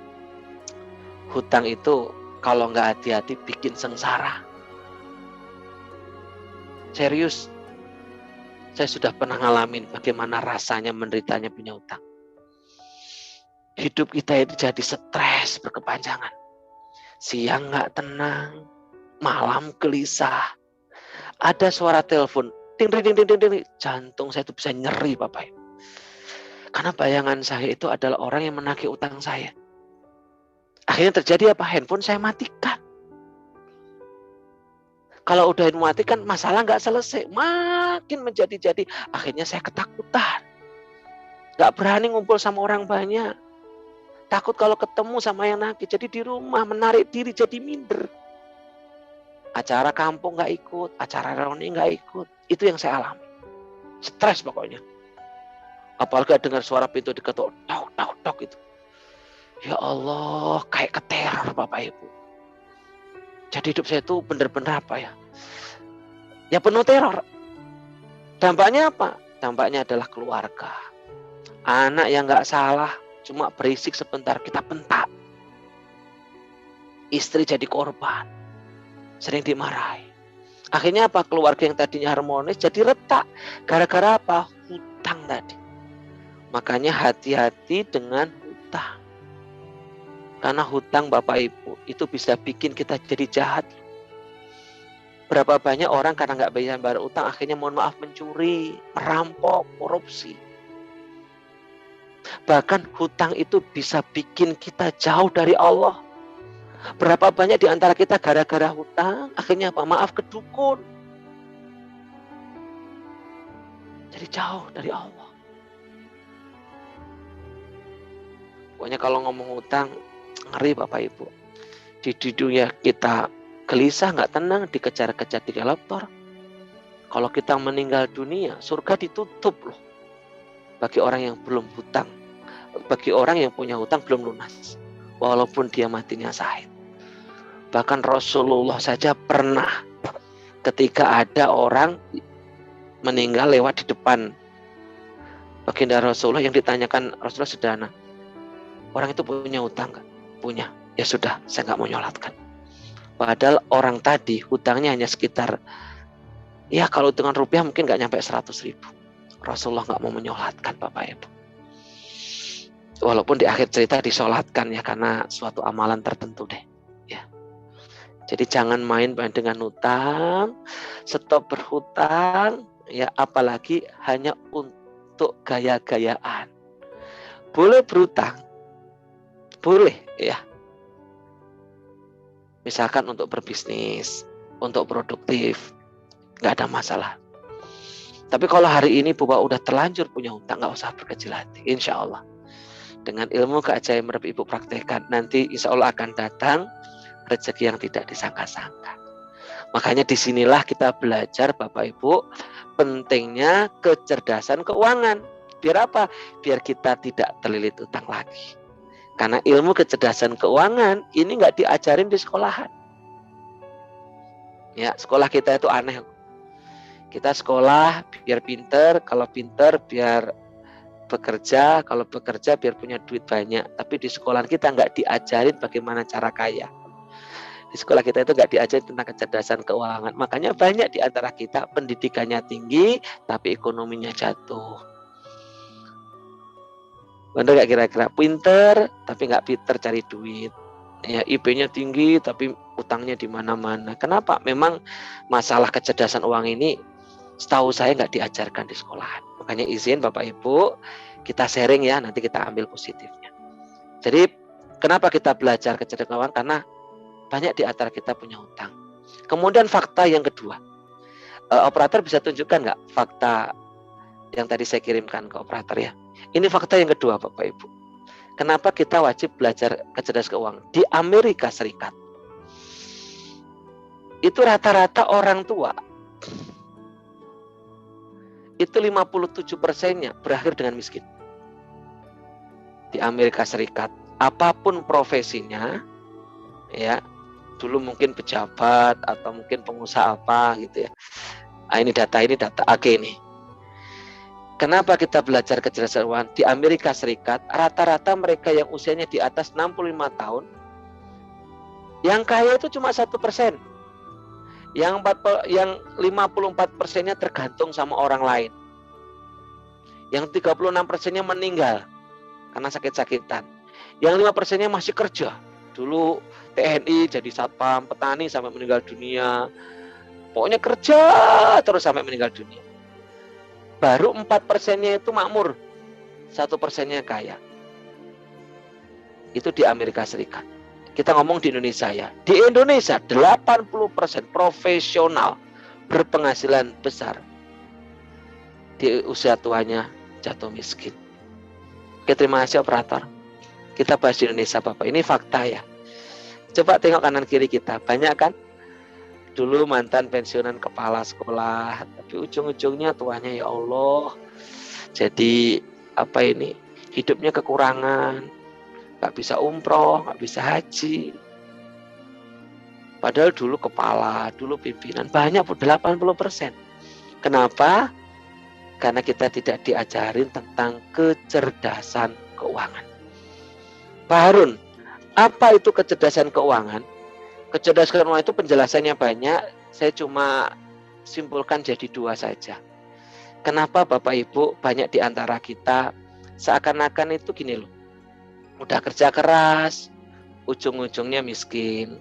hutang itu kalau nggak hati-hati bikin sengsara. Serius. Saya sudah pernah ngalamin bagaimana rasanya menderitanya punya hutang. Hidup kita itu jadi stres berkepanjangan. Siang nggak tenang, malam gelisah. Ada suara telepon, ding ding ding ding ding, jantung saya itu bisa nyeri Bapak Ibu. Karena bayangan saya itu adalah orang yang menagih utang saya. Akhirnya terjadi apa? Handphone saya matikan. Kalau udah matikan masalah nggak selesai, makin menjadi-jadi. Akhirnya saya ketakutan, nggak berani ngumpul sama orang banyak. Takut kalau ketemu sama yang nagih, jadi di rumah menarik diri, jadi minder. Acara kampung nggak ikut, acara reuni nggak ikut. Itu yang saya alami. Stres pokoknya. Apalagi dengar suara pintu diketuk, tok tok tok itu. Ya Allah, kayak keteror Bapak Ibu. Jadi hidup saya itu benar-benar apa ya? Ya penuh teror. Dampaknya apa? Dampaknya adalah keluarga. Anak yang nggak salah, cuma berisik sebentar kita bentak. Istri jadi korban, sering dimarahi. Akhirnya apa? Keluarga yang tadinya harmonis jadi retak. Gara-gara apa? Hutang tadi. Makanya hati-hati dengan hutang. Karena hutang Bapak Ibu itu bisa bikin kita jadi jahat. Berapa banyak orang karena nggak bayar utang akhirnya mohon maaf mencuri, merampok, korupsi. Bahkan hutang itu bisa bikin kita jauh dari Allah. Berapa banyak di antara kita gara-gara hutang akhirnya apa? Maaf ke dukun. Jadi jauh dari Allah. Pokoknya kalau ngomong hutang ngeri Bapak Ibu. Di dunia kita gelisah, nggak tenang, dikejar-kejar di kolektor. Kalau kita meninggal dunia, surga ditutup loh. Bagi orang yang belum hutang, bagi orang yang punya hutang belum lunas, walaupun dia matinya syahid. Bahkan Rasulullah saja pernah ketika ada orang meninggal lewat di depan baginda Rasulullah yang ditanyakan Rasulullah sederhana, orang itu punya hutang nggak? Punya. Ya sudah, saya nggak mau nyolatkan. Padahal orang tadi hutangnya hanya sekitar, ya kalau dengan rupiah mungkin nggak nyampe 100.000. Rasulullah nggak mau menyolatkan Bapak Ibu. Walaupun di akhir cerita disolatkan ya karena suatu amalan tertentu deh. Ya. Jadi jangan main dengan hutang, stop berhutang, ya apalagi hanya untuk gaya-gayaan. Boleh berhutang, boleh ya. Misalkan untuk berbisnis, untuk produktif, nggak ada masalah. Tapi kalau hari ini Bapak udah terlanjur punya hutang, nggak usah berkecil hati. Insya Allah. Dengan ilmu keajaiban Ibu praktekkan, nanti insya Allah akan datang rezeki yang tidak disangka-sangka. Makanya disinilah kita belajar Bapak Ibu, pentingnya kecerdasan keuangan. Biar apa? Biar kita tidak terlilit utang lagi. Karena ilmu kecerdasan keuangan ini nggak diajarin di sekolahan. Ya, sekolah kita itu aneh. Kita sekolah biar pinter, kalau pinter biar bekerja, kalau bekerja biar punya duit banyak. Tapi di sekolah kita nggak diajarin bagaimana cara kaya. Di sekolah kita itu nggak diajarin tentang kecerdasan keuangan. Makanya banyak di antara kita pendidikannya tinggi, tapi ekonominya jatuh. Bener gak kira-kira? Pinter tapi nggak pinter cari duit. Ya IP-nya tinggi tapi utangnya di mana-mana. Kenapa? Memang masalah kecerdasan uang ini setahu saya nggak diajarkan di sekolahan. Makanya izin Bapak Ibu kita sharing ya, nanti kita ambil positifnya. Jadi kenapa kita belajar kecerdasan keuangan? Karena banyak di antara kita punya hutang. Kemudian fakta yang kedua, operator bisa tunjukkan nggak fakta yang tadi saya kirimkan ke operator ya? Ini fakta yang kedua Bapak Ibu. Kenapa kita wajib belajar kecerdasan keuangan? Di Amerika Serikat, itu rata-rata orang tua, itu 57%-nya berakhir dengan miskin. Di Amerika Serikat, apapun profesinya, ya, dulu mungkin pejabat atau mungkin pengusaha apa gitu ya. Ini data Oke nih. Kenapa kita belajar kecerdasan keuangan? Di Amerika Serikat, rata-rata mereka yang usianya di atas 65 tahun, yang kaya itu cuma 1%. Yang 54%-nya tergantung sama orang lain. Yang 36%-nya meninggal karena sakit-sakitan. Yang 5%-nya masih kerja. Dulu TNI jadi satpam, petani sampai meninggal dunia. Pokoknya kerja terus sampai meninggal dunia. Baru 4%-nya itu makmur, 1%-nya kaya. Itu di Amerika Serikat. Kita ngomong di Indonesia ya. Di Indonesia 80% profesional berpenghasilan besar. Di usia tuanya jatuh miskin. Oke, terima kasih operator. Kita bahas di Indonesia Bapak. Ini fakta ya. Coba tengok kanan kiri kita. Banyak kan? dulu mantan pensiunan kepala sekolah, tapi ujung-ujungnya tuanya ya Allah, jadi hidupnya kekurangan, nggak bisa umroh, nggak bisa haji. Padahal dulu kepala, dulu pimpinan, banyak 80%. Kenapa? Karena kita tidak diajarin tentang kecerdasan keuangan. Pak Harun, apa itu kecerdasan keuangan? Kecerdasan keuangan itu penjelasannya banyak, saya cuma simpulkan jadi 2 saja. Kenapa Bapak Ibu banyak di antara kita seakan-akan itu gini loh, udah kerja keras, ujung-ujungnya miskin,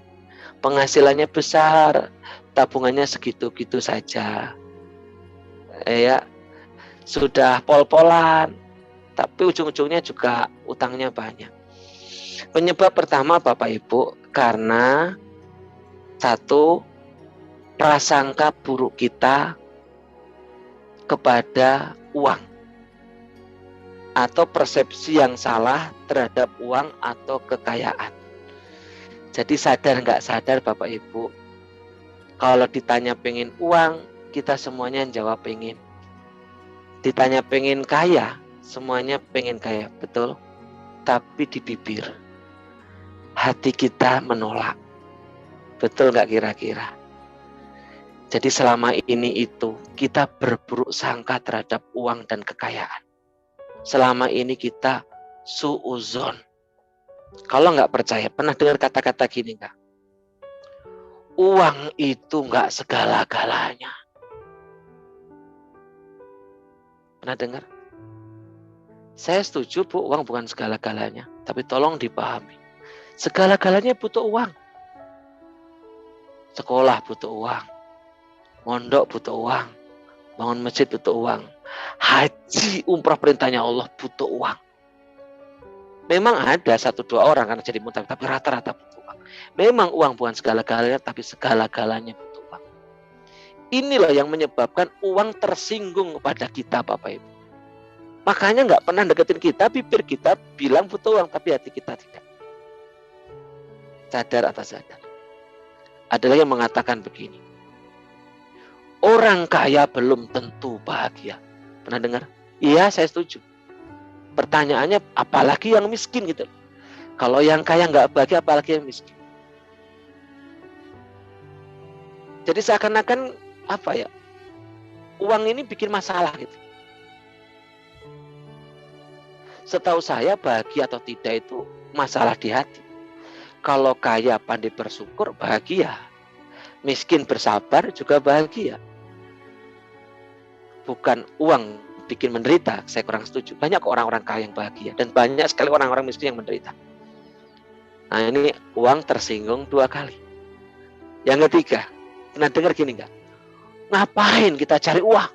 penghasilannya besar, tabungannya segitu-gitu saja, ya sudah pol-polan, tapi ujung-ujungnya juga utangnya banyak. Penyebab pertama Bapak Ibu, karena 1, prasangka buruk kita kepada uang, atau persepsi yang salah terhadap uang atau kekayaan. Jadi sadar nggak sadar Bapak Ibu, kalau ditanya pengen uang, kita semuanya jawab pengen. Ditanya pengen kaya, semuanya pengen kaya, betul? Tapi di bibir, hati kita menolak. Betul nggak kira-kira? Jadi selama ini itu kita berburuk sangka terhadap uang dan kekayaan. Selama ini kita suuzon. Kalau nggak percaya, pernah dengar kata-kata gini nggak? Uang itu nggak segala-galanya. Pernah dengar? Saya setuju Bu, uang bukan segala-galanya. Tapi tolong dipahami. Segala-galanya butuh uang. Sekolah butuh uang. Mondok butuh uang. Bangun masjid butuh uang. Haji, umrah perintahnya Allah butuh uang. Memang ada 1-2 orang karena jadi muntah, tapi rata-rata butuh uang. Memang uang bukan segala-galanya, tapi segala-galanya butuh uang. Inilah yang menyebabkan uang tersinggung kepada kita Bapak Ibu. Makanya nggak pernah deketin kita, bibir kita bilang butuh uang, tapi hati kita tidak. Sadar atau sadar. Ada lagi yang mengatakan begini. Orang kaya belum tentu bahagia. Pernah dengar? Iya, saya setuju. Pertanyaannya, apalagi yang miskin gitu. Kalau yang kaya nggak bahagia, apalagi yang miskin. Jadi seakan-akan uang ini bikin masalah gitu. Setahu saya bahagia atau tidak itu masalah di hati. Kalau kaya pandai bersyukur bahagia. Miskin bersabar juga bahagia. Bukan uang bikin menderita, saya kurang setuju. Banyak orang-orang kaya yang bahagia dan banyak sekali orang-orang miskin yang menderita. Nah ini uang tersinggung 2 kali. Yang ketiga, pernah dengar gini nggak? Ngapain kita cari uang?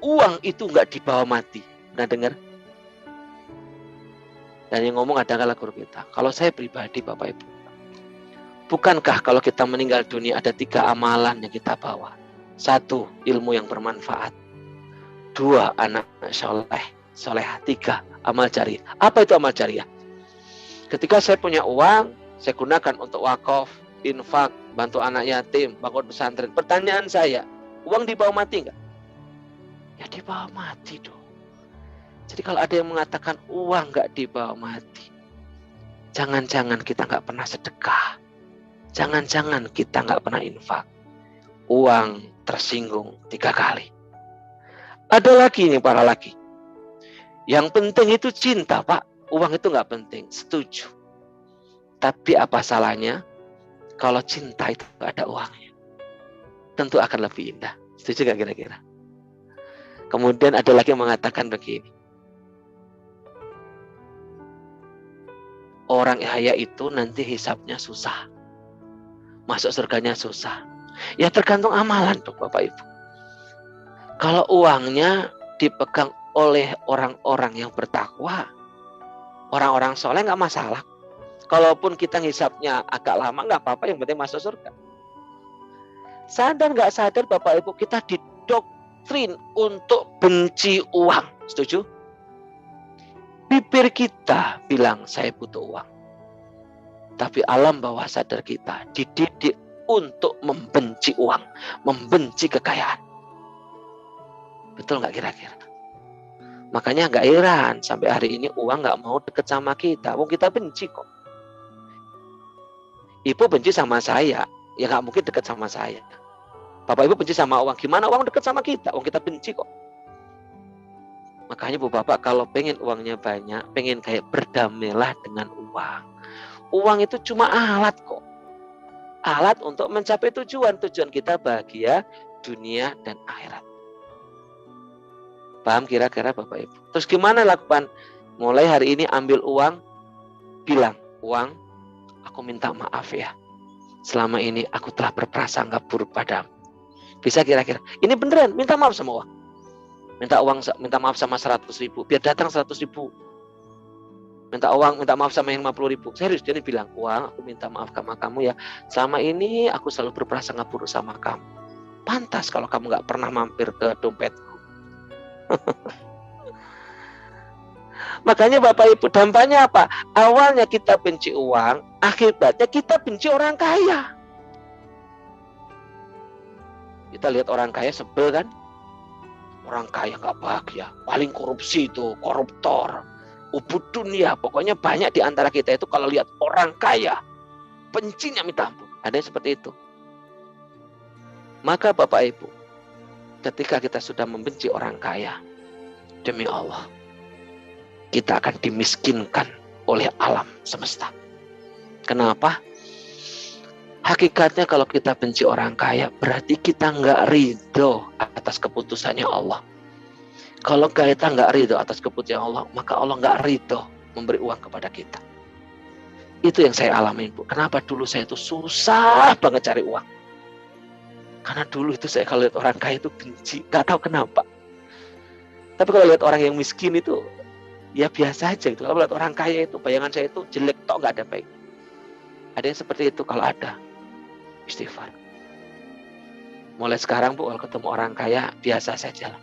Uang itu nggak dibawa mati. Pernah dengar? Dan yang ngomong adalah guru kita. Kalau saya pribadi Bapak Ibu, bukankah kalau kita meninggal dunia ada 3 amalan yang kita bawa? 1, ilmu yang bermanfaat. 2, anak soleh. 3, amal jariah. Apa itu amal jariah? Ketika saya punya uang, saya gunakan untuk wakaf, infak, bantu anak yatim, bangun pesantren. Pertanyaan saya, uang dibawa mati nggak? Ya dibawa mati dong. Jadi kalau ada yang mengatakan uang nggak dibawa mati, jangan-jangan kita nggak pernah sedekah, jangan-jangan kita nggak pernah infak. Uang tersinggung 3 kali. Ada lagi nih para laki. Yang penting itu cinta Pak. Uang itu nggak penting, setuju. Tapi apa salahnya kalau cinta itu ada uangnya? Tentu akan lebih indah. Setuju nggak kira-kira? Kemudian ada lagi yang mengatakan begini. Orang kaya itu nanti hisapnya susah. Masuk surganya susah. Ya tergantung amalan tuh Bapak Ibu. Kalau uangnya dipegang oleh orang-orang yang bertakwa, orang-orang soleh nggak masalah. Kalaupun kita ngisapnya agak lama nggak apa-apa, yang penting masuk surga. Sadar nggak sadar Bapak Ibu, kita didoktrin untuk benci uang. Setuju? Bibir kita bilang saya butuh uang. Tapi alam bawah sadar kita dididik untuk membenci uang, membenci kekayaan. Betul nggak kira-kira? Makanya nggak heran sampai hari ini uang nggak mau deket sama kita. Wong kita benci kok. Ibu benci sama saya, ya nggak mungkin deket sama saya. Bapak ibu benci sama uang, gimana uang deket sama kita? Wong kita benci kok. Makanya bu bapak kalau pengen uangnya banyak, pengen kayak berdamailah dengan uang. Uang itu cuma alat kok. Alat untuk mencapai tujuan. Tujuan kita bahagia dunia dan akhirat. Paham kira-kira Bapak Ibu? Terus gimana lakukan? Mulai hari ini ambil uang, bilang, uang, aku minta maaf ya. Selama ini aku telah berprasangka buruk padamu. Bisa kira-kira? Ini beneran, minta maaf sama uang. Minta maaf sama 100.000, biar datang 100.000. Minta maaf sama yang 50.000. Serius, dia bilang, uang, aku minta maaf sama kamu ya. Selama ini aku selalu berprasangka buruk sama kamu. Pantas kalau kamu nggak pernah mampir ke dompetku. Makanya Bapak Ibu, dampaknya apa? Awalnya kita benci uang, akibatnya kita benci orang kaya. Kita lihat orang kaya sebel kan? Orang kaya gak bahagia, paling korupsi itu, koruptor, ubud dunia. Pokoknya banyak di antara kita itu kalau lihat orang kaya, bencinya minta ampun. Ada yang seperti itu. Maka Bapak Ibu, ketika kita sudah membenci orang kaya, demi Allah, kita akan dimiskinkan oleh alam semesta. Kenapa? Hakikatnya kalau kita benci orang kaya, berarti kita nggak ridho atas keputusannya Allah. Kalau kita nggak ridho atas keputusan Allah, maka Allah nggak ridho memberi uang kepada kita. Itu yang saya alami, Bu. Kenapa dulu saya itu susah banget cari uang? Karena dulu itu saya kalau lihat orang kaya itu benci, nggak tahu kenapa. Tapi kalau lihat orang yang miskin itu, ya biasa aja gitu. Kalau lihat orang kaya itu, bayangan saya itu jelek, tok nggak ada baik. Ada yang seperti itu, kalau ada, istighfar. Mulai sekarang Bu, kalau ketemu orang kaya, biasa saja lah.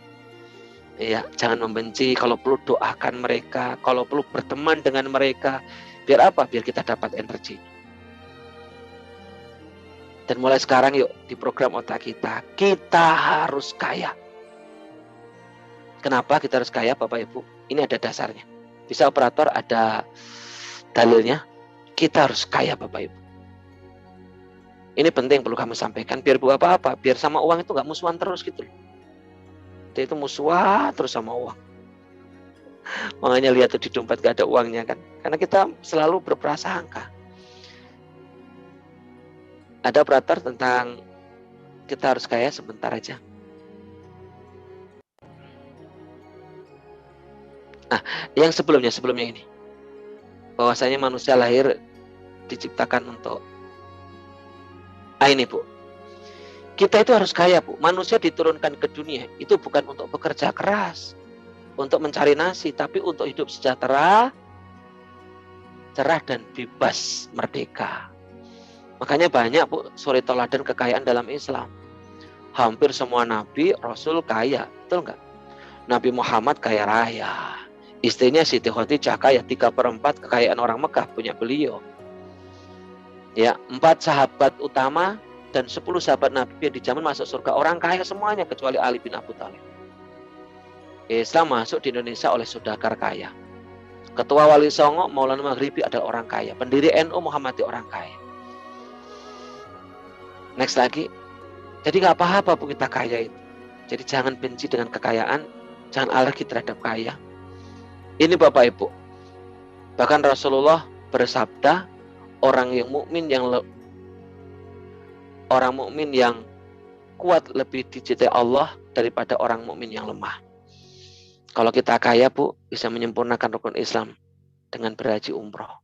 Ya, jangan membenci. Kalau perlu doakan mereka, kalau perlu berteman dengan mereka. Biar apa? Biar kita dapat energi. Dan mulai sekarang yuk, di program otak kita harus kaya. Kenapa kita harus kaya Bapak Ibu? Ini ada dasarnya. Bisa operator ada dalilnya. Kita harus kaya Bapak Ibu. Ini penting perlu kami sampaikan. Biar buat apa? Biar sama uang itu gak musuhan terus gitu. Dia itu musuhan terus sama uang. Makanya lihat tuh di dompet gak ada uangnya kan. Karena kita selalu berprasangka. Ada operator tentang kita harus kaya sebentar aja. Nah, yang sebelumnya ini. Bahwasanya manusia lahir diciptakan untuk ini Bu. Kita itu harus kaya Bu. Manusia diturunkan ke dunia itu bukan untuk bekerja keras, untuk mencari nasi, tapi untuk hidup sejahtera, cerah dan bebas, merdeka. Makanya banyak Bu suri teladan kekayaan dalam Islam. Hampir semua nabi, rasul kaya, betul nggak? Nabi Muhammad kaya raya. Istrinya Siti Khadijah kaya, 3/4 kekayaan orang Mekah punya beliau. Ya, 4 sahabat utama dan 10 sahabat Nabi yang dijamin masuk surga. Orang kaya semuanya kecuali Ali bin Abi Thalib. Islam masuk di Indonesia oleh saudagar kaya. Ketua Wali Songo Maulana Maghribi adalah orang kaya. Pendiri NU Muhammadiyah orang kaya. Next lagi. Jadi gak apa-apa Bu kita kaya itu. Jadi jangan benci dengan kekayaan. Jangan alergi terhadap kaya. Ini Bapak Ibu. Bahkan Rasulullah bersabda, orang mukmin yang kuat lebih dicintai Allah daripada orang mukmin yang lemah. Kalau kita kaya Bu, bisa menyempurnakan rukun Islam dengan berhaji umroh.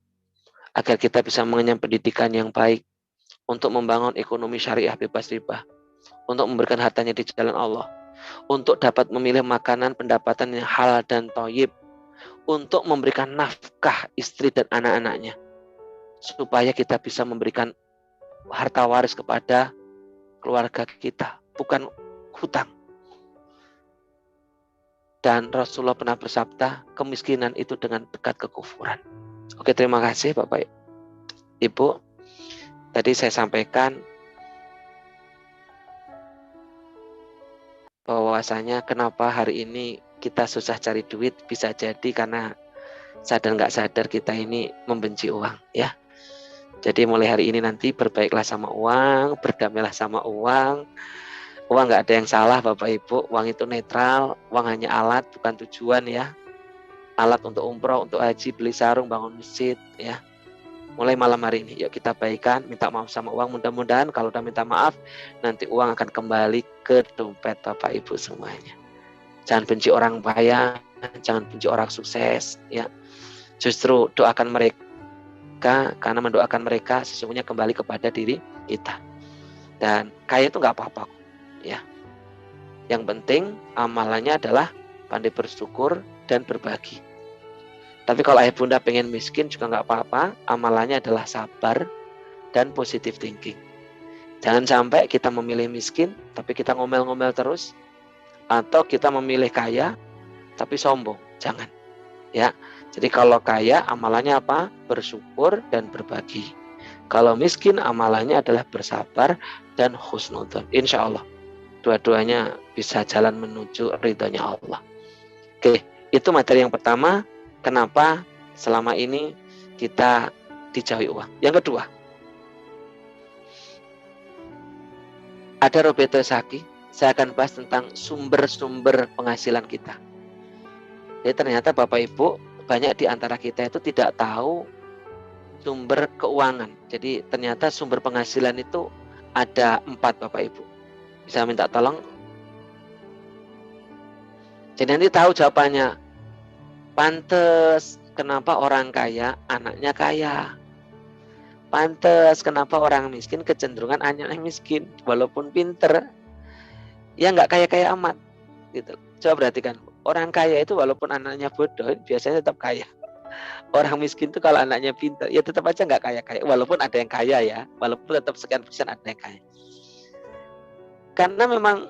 Agar kita bisa mengenyam pendidikan yang baik, untuk membangun ekonomi syariah bebas riba, untuk memberikan hartanya di jalan Allah, untuk dapat memilih makanan pendapatan yang halal dan thayyib, untuk memberikan nafkah istri dan anak-anaknya, supaya kita bisa memberikan harta waris kepada keluarga kita, bukan hutang. Dan Rasulullah pernah bersabda, kemiskinan itu dengan dekat kekufuran. Oke, terima kasih Bapak Ibu. Tadi saya sampaikan bahwasanya kenapa hari ini kita susah cari duit, bisa jadi karena sadar nggak sadar kita ini membenci uang, ya. Jadi mulai hari ini nanti berbaiklah sama uang, berdamailah sama uang. Uang nggak ada yang salah Bapak Ibu, uang itu netral, uang hanya alat bukan tujuan, ya. Alat untuk umroh, untuk haji, beli sarung, bangun masjid, ya. Mulai malam hari ini, yuk kita baikan, minta maaf sama uang. Mudah-mudahan kalau udah minta maaf, nanti uang akan kembali ke dompet Bapak Ibu semuanya. Jangan benci orang kaya, jangan benci orang sukses, ya. Justru doakan mereka, karena mendoakan mereka sesungguhnya kembali kepada diri kita. Dan kaya itu nggak apa-apa, ya. Yang penting amalannya adalah pandai bersyukur dan berbagi. Tapi kalau ayah bunda pengen miskin juga nggak apa-apa, amalannya adalah sabar dan positive thinking. Jangan sampai kita memilih miskin, tapi kita ngomel-ngomel terus, atau kita memilih kaya, tapi sombong. Jangan, ya. Jadi kalau kaya, amalannya apa? Bersyukur dan berbagi. Kalau miskin, amalannya adalah bersabar dan husnudzon. Insya Allah, dua-duanya bisa jalan menuju ridhonya Allah. Oke, itu materi yang pertama. Kenapa selama ini kita dijauhi uang. Yang kedua, ada Roberto Saki. Saya akan bahas tentang sumber-sumber penghasilan kita. Jadi ternyata Bapak Ibu, banyak di antara kita itu tidak tahu sumber keuangan. Jadi ternyata sumber penghasilan itu ada 4 Bapak Ibu. Bisa minta tolong? Jadi nanti tahu jawabannya. Pantes kenapa orang kaya anaknya kaya. Pantes kenapa orang miskin kecenderungan anaknya miskin. Walaupun pinter, ya nggak kaya-kaya amat. Gitu. Coba perhatikan, orang kaya itu walaupun anaknya bodoh, biasanya tetap kaya. Orang miskin itu kalau anaknya pinter, ya tetap aja nggak kaya-kaya. Walaupun ada yang kaya, ya, walaupun tetap sekian persen ada yang kaya. Karena memang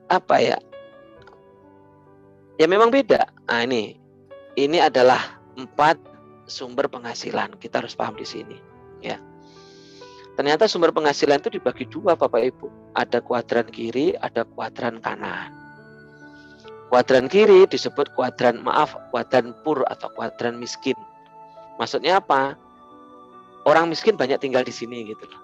apa ya? Ya memang beda. Nah ini adalah 4 sumber penghasilan. Kita harus paham di sini, ya. Ternyata sumber penghasilan itu dibagi 2 Bapak Ibu. Ada kuadran kiri, ada kuadran kanan. Kuadran kiri disebut kuadran pur atau kuadran miskin. Maksudnya apa? Orang miskin banyak tinggal di sini gitu loh.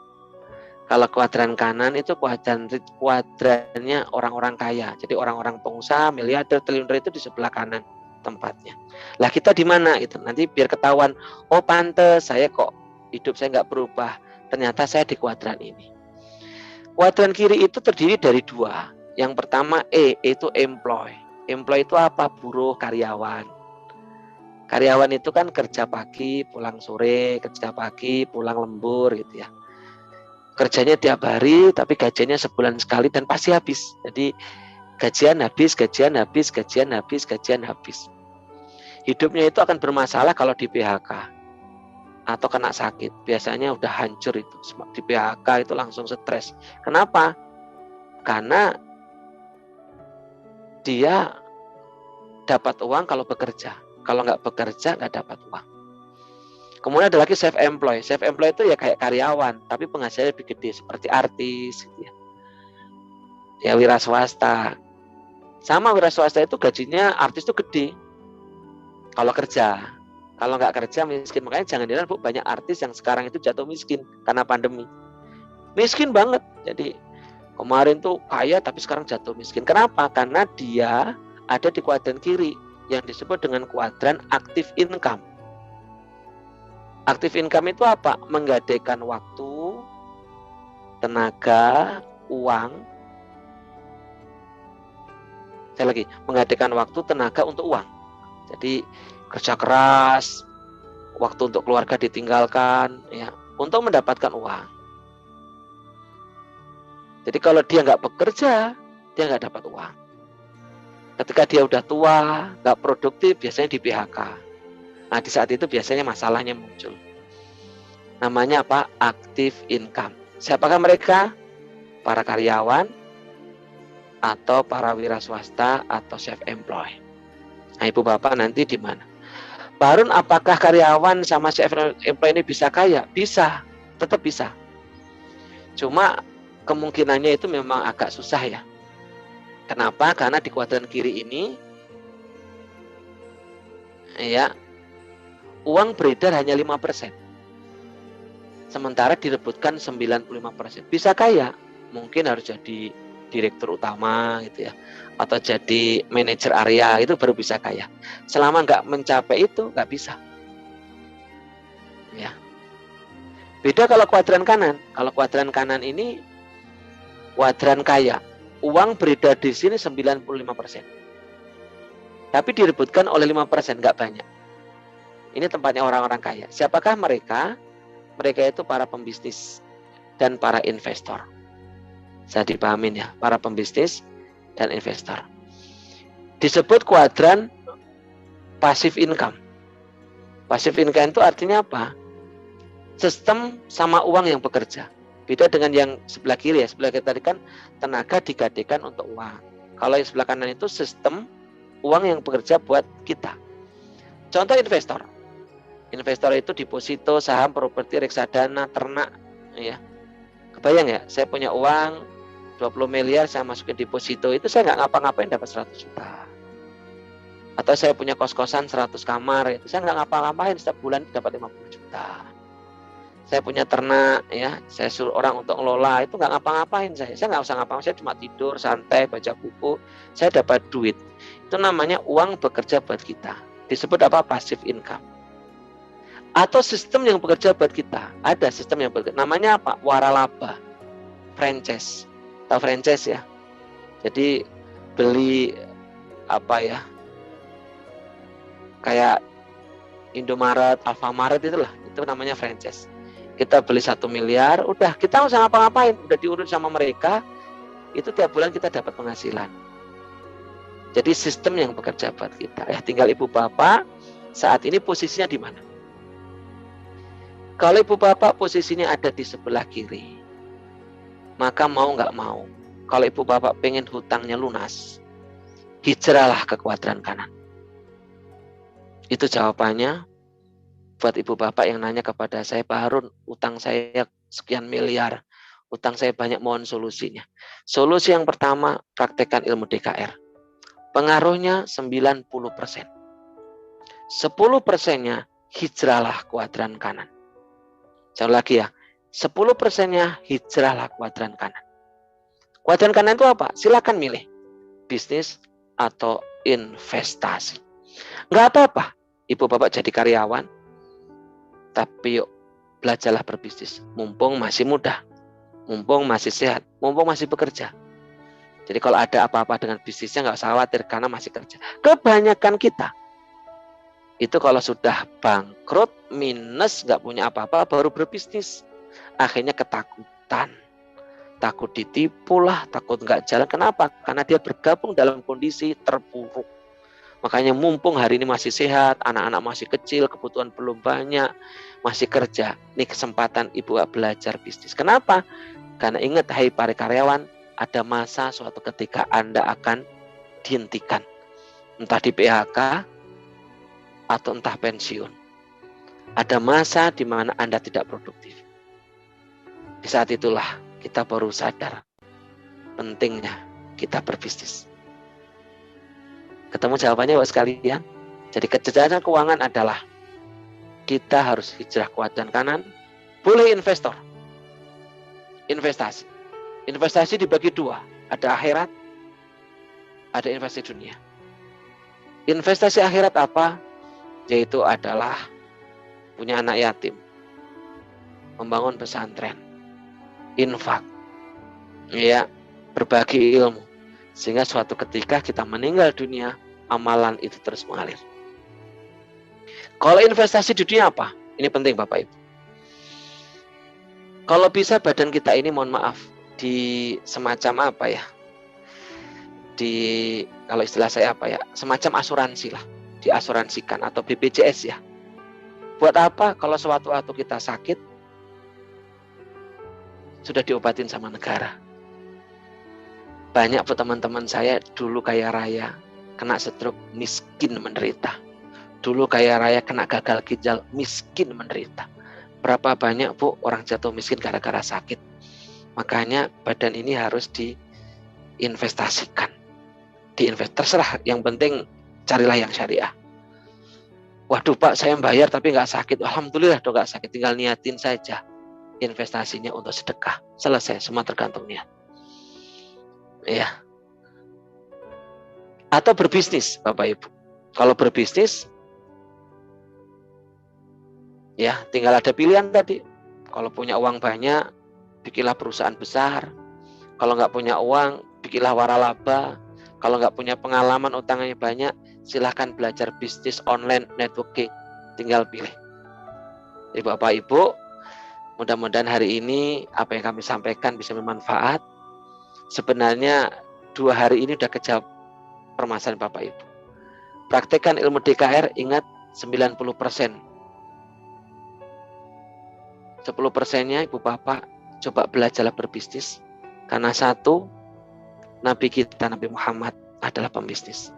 Kalau kuadran kanan itu kuadrannya orang-orang kaya. Jadi orang-orang pengusaha, miliarder, triliuner itu di sebelah kanan tempatnya. Lah kita di mana itu? Nanti biar ketahuan, oh pantes saya kok hidup saya nggak berubah. Ternyata saya di kuadran ini. Kuadran kiri itu terdiri dari 2. Yang pertama itu employ. Employ itu apa? Buruh, karyawan. Karyawan itu kan kerja pagi, pulang sore, kerja pagi, pulang lembur gitu ya. Kerjanya tiap hari, tapi gajiannya sebulan sekali dan pasti habis. Jadi gajian habis, gajian habis, gajian habis, gajian habis. Hidupnya itu akan bermasalah kalau di PHK atau kena sakit. Biasanya udah hancur itu. Di PHK itu langsung stres. Kenapa? Karena dia dapat uang kalau bekerja. Kalau nggak bekerja, nggak dapat uang. Kemudian ada lagi self-employed. Self-employed itu ya kayak karyawan, tapi penghasilannya lebih gede, seperti artis, gitu ya. Ya wira swasta. Sama wira swasta itu gajinya artis itu gede. Kalau kerja. Kalau nggak kerja miskin. Makanya jangan heran Bu, banyak artis yang sekarang itu jatuh miskin karena pandemi. Miskin banget. Jadi kemarin tuh kaya tapi sekarang jatuh miskin. Kenapa? Karena dia ada di kuadran kiri yang disebut dengan kuadran active income. Active income itu apa? Menggadaikan waktu, tenaga, uang. Saya lagi, menggadaikan waktu, tenaga untuk uang. Jadi kerja keras, waktu untuk keluarga ditinggalkan, ya, untuk mendapatkan uang. Jadi kalau dia nggak bekerja, dia nggak dapat uang. Ketika dia udah tua, nggak produktif, biasanya di PHK. Nah di saat itu biasanya masalahnya muncul. Namanya apa? Active income. Siapakah mereka? Para karyawan, atau para wira swasta, atau self-employed. Nah ibu bapak nanti di mana? Barun, apakah karyawan sama self-employed ini bisa kaya? Bisa, tetap bisa. Cuma kemungkinannya itu memang agak susah ya. Kenapa? Karena di kuadran kiri ini ya uang beredar hanya 5%. Sementara direbutkan 95%. Bisa kaya, mungkin harus jadi direktur utama gitu ya, atau jadi manajer area, itu baru bisa kaya. Selama nggak mencapai itu nggak bisa. Ya. Beda kalau kuadran kanan. Kalau kuadran kanan ini kuadran kaya. Uang beredar di sini 95%. Tapi direbutkan oleh 5%, nggak banyak. Ini tempatnya orang-orang kaya. Siapakah mereka? Mereka itu para pembisnis dan para investor. Saya dipahamin ya, para pembisnis dan investor. Disebut kuadran passive income. Passive income itu artinya apa? Sistem sama uang yang bekerja. Beda dengan yang sebelah kiri ya. Sebelah kiri tadi kan tenaga digadekan untuk uang. Kalau yang sebelah kanan itu sistem uang yang bekerja buat kita. Contoh investor. Investor itu deposito, saham, properti, reksadana, ternak, ya. Kebayang ya, saya punya uang 20 miliar, saya masukin deposito, itu saya nggak ngapa-ngapain dapat 100 juta. Atau saya punya kos-kosan 100 kamar, itu saya nggak ngapa-ngapain, setiap bulan dapat 50 juta. Saya punya ternak, ya, saya suruh orang untuk ngelola, itu nggak ngapa-ngapain saya nggak usah ngapa-ngapain, saya cuma tidur, santai, baca buku, saya dapat duit. Itu namanya uang bekerja buat kita. Disebut apa? Passive income. Atau sistem yang bekerja buat kita. Ada sistem yang bekerja. Namanya apa? Waralaba. Franchise. Tahu franchise ya? Jadi beli apa ya? Kayak Indomaret, Alfamaret itulah. Itu namanya franchise. Kita beli 1 miliar, udah kita nggak usah ngapa-ngapain. Udah diurus sama mereka. Itu tiap bulan kita dapat penghasilan. Jadi sistem yang bekerja buat kita. Tinggal ibu bapak saat ini posisinya di mana? Kalau ibu bapak posisinya ada di sebelah kiri, maka mau nggak mau, kalau ibu bapak pengen hutangnya lunas, hijrahlah ke kuadran kanan. Itu jawabannya buat ibu bapak yang nanya kepada saya, Pak Harun, utang saya sekian miliar, utang saya banyak, mohon solusinya. Solusi yang pertama, praktekkan ilmu DKR. Pengaruhnya 90%. 10%-nya hijrahlah kuadran kanan. Sekali lagi ya, 10%-nya hijrahlah kuadran kanan. Kuadran kanan itu apa? Silakan milih. Bisnis atau investasi. Nggak apa-apa, ibu bapak jadi karyawan, tapi yuk belajarlah berbisnis. Mumpung masih muda, mumpung masih sehat, mumpung masih bekerja. Jadi kalau ada apa-apa dengan bisnisnya nggak usah khawatir karena masih kerja. Kebanyakan kita itu kalau sudah bangkrut, minus, nggak punya apa-apa, baru berbisnis. Akhirnya ketakutan. Takut ditipu lah, takut nggak jalan. Kenapa? Karena dia bergabung dalam kondisi terpuruk. Makanya mumpung hari ini masih sehat, anak-anak masih kecil, kebutuhan belum banyak, masih kerja. Ini kesempatan ibu belajar bisnis. Kenapa? Karena ingat, hai para karyawan, ada masa suatu ketika Anda akan dihentikan. Entah di PHK, atau entah pensiun. Ada masa di mana Anda tidak produktif. Di saat itulah kita baru sadar pentingnya kita berbisnis. Ketemu jawabannya Bapak sekalian? Jadi kecerdasan keuangan adalah kita harus hijrah kuadran kanan. Boleh investor. Investasi. Investasi dibagi dua. Ada akhirat, ada investasi dunia. Investasi akhirat apa? Yaitu adalah punya anak yatim, membangun pesantren, infak, ya, berbagi ilmu, sehingga suatu ketika kita meninggal dunia, amalan itu terus mengalir. Kalau investasi di dunia apa? Ini penting Bapak Ibu. Kalau bisa badan kita ini, mohon maaf, di semacam apa ya? Kalau istilah saya apa ya? Semacam asuransi lah. Diasuransikan atau BPJS ya. Buat apa? Kalau sewaktu-waktu kita sakit sudah diobatin sama negara. Banyak teman-teman saya dulu kaya raya, kena stroke, miskin menderita. Dulu kaya raya kena gagal ginjal, miskin menderita. Berapa banyak Bu orang jatuh miskin gara-gara sakit. Makanya badan ini harus diinvestasikan. diinvest. Terserah, yang penting carilah yang syariah. Waduh Pak, saya bayar tapi nggak sakit. Alhamdulillah dong nggak sakit, tinggal niatin saja investasinya untuk sedekah. Selesai, semua tergantung niat. Ya. Atau berbisnis, Bapak Ibu. Kalau berbisnis, ya tinggal ada pilihan tadi. Kalau punya uang banyak, bikinlah perusahaan besar. Kalau nggak punya uang, bikinlah waralaba. Kalau nggak punya pengalaman, utangnya banyak, silahkan belajar bisnis online networking. Tinggal pilih. Jadi Bapak Ibu, mudah-mudahan hari ini apa yang kami sampaikan bisa bermanfaat. Sebenarnya 2 hari ini udah kejawab permasalahan Bapak Ibu. Praktekkan ilmu DKR, ingat 90%. 10%-nya Ibu Bapak coba belajarlah berbisnis. Karena satu, Nabi kita Nabi Muhammad adalah pembisnis.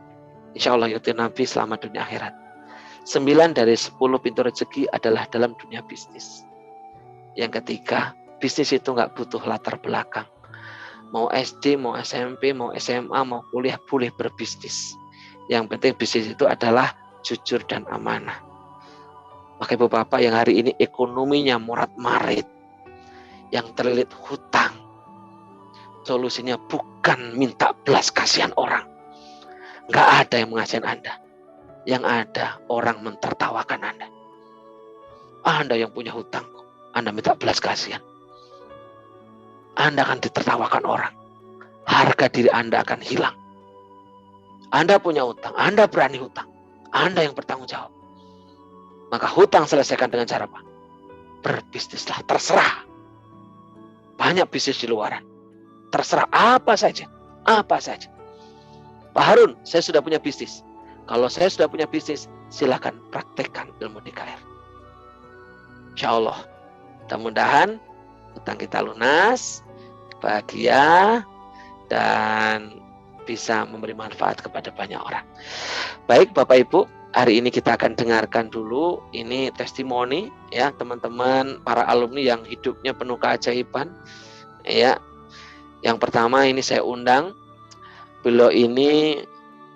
Insya Allah yaitu Nabi selamat dunia akhirat. 9 dari 10 pintu rezeki adalah dalam dunia bisnis. Yang ketiga, bisnis itu nggak butuh latar belakang. Mau SD, mau SMP, mau SMA, mau kuliah, boleh berbisnis. Yang penting bisnis itu adalah jujur dan amanah. Maka Ibu Bapak yang hari ini ekonominya morat-marit, yang terlilit hutang, solusinya bukan minta belas kasihan orang. Nggak ada yang mengasihan Anda. Yang ada orang mentertawakan Anda. Anda yang punya hutang, Anda minta belas kasihan. Anda akan ditertawakan orang. Harga diri Anda akan hilang. Anda punya hutang, Anda berani hutang. Anda yang bertanggung jawab. Maka hutang selesaikan dengan cara apa? Berbisnislah, terserah. Banyak bisnis di luaran. Terserah apa saja. Apa saja. Pak Harun, saya sudah punya bisnis. Kalau saya sudah punya bisnis, silakan praktekkan ilmu DKR. Insya Allah. Mudah-mudahan hutang kita lunas, bahagia, dan bisa memberi manfaat kepada banyak orang. Baik Bapak Ibu, hari ini kita akan dengarkan dulu ini testimoni ya teman-teman para alumni yang hidupnya penuh keajaiban. Ya. Yang pertama ini saya undang, beliau ini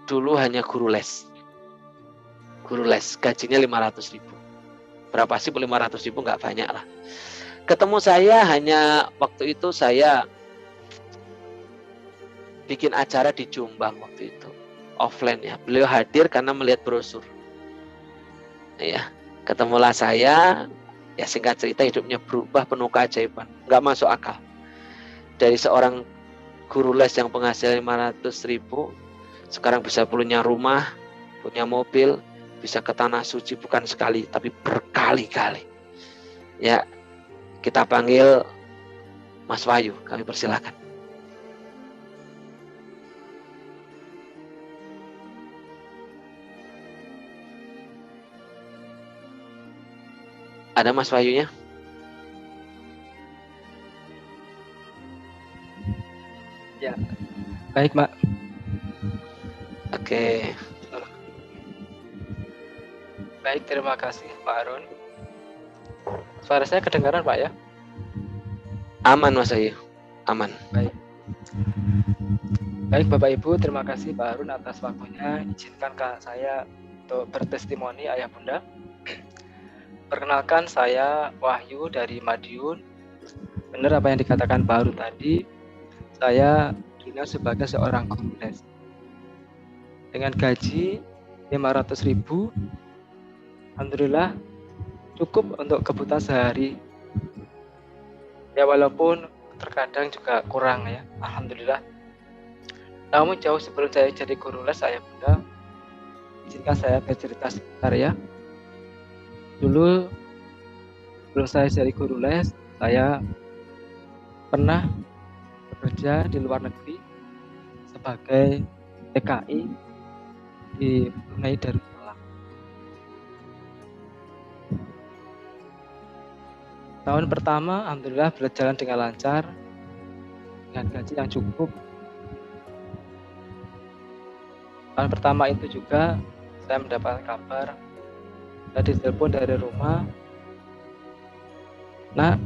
dulu hanya guru les. Guru les, gajinya 500.000. Berapa sih 500.000? Nggak banyak lah. Ketemu saya hanya waktu itu saya bikin acara di Jombang waktu itu. Offline ya. Beliau hadir karena melihat brosur. Ya, ketemulah saya, ya singkat cerita hidupnya berubah penuh keajaiban. Nggak masuk akal. Dari seorang guru les yang penghasilan 500.000, sekarang bisa punya rumah, punya mobil, bisa ke tanah suci bukan sekali, tapi berkali-kali. Ya, kita panggil Mas Wahyu, kami persilakan. Ada Mas Wahyunya? Ya, baik Pak. Oke. Baik, terima kasih Pak Harun. Suara saya kedengaran Pak ya? Aman Mas Wahyu, aman. Baik. Baik Bapak Ibu, terima kasih Pak Harun atas waktunya. Izinkan saya untuk bertestimoni Ayah Bunda. Perkenalkan, saya Wahyu dari Madiun. Benar apa yang dikatakan Pak Harun tadi, saya dulunya sebagai seorang guru les. Dengan gaji 500.000, alhamdulillah cukup untuk kebutuhan sehari. Ya walaupun terkadang juga kurang ya, alhamdulillah. Namun jauh sebelum saya jadi guru les, Ayah Bunda, izinkan saya bercerita sebentar ya. Dulu sebelum saya jadi guru les, saya pernah bekerja di luar negeri sebagai TKI di Brunei Darussalam. Tahun pertama alhamdulillah berjalan dengan lancar, dengan gaji yang cukup. Tahun pertama itu juga saya mendapat kabar, saya ditelepon dari rumah, "Nak,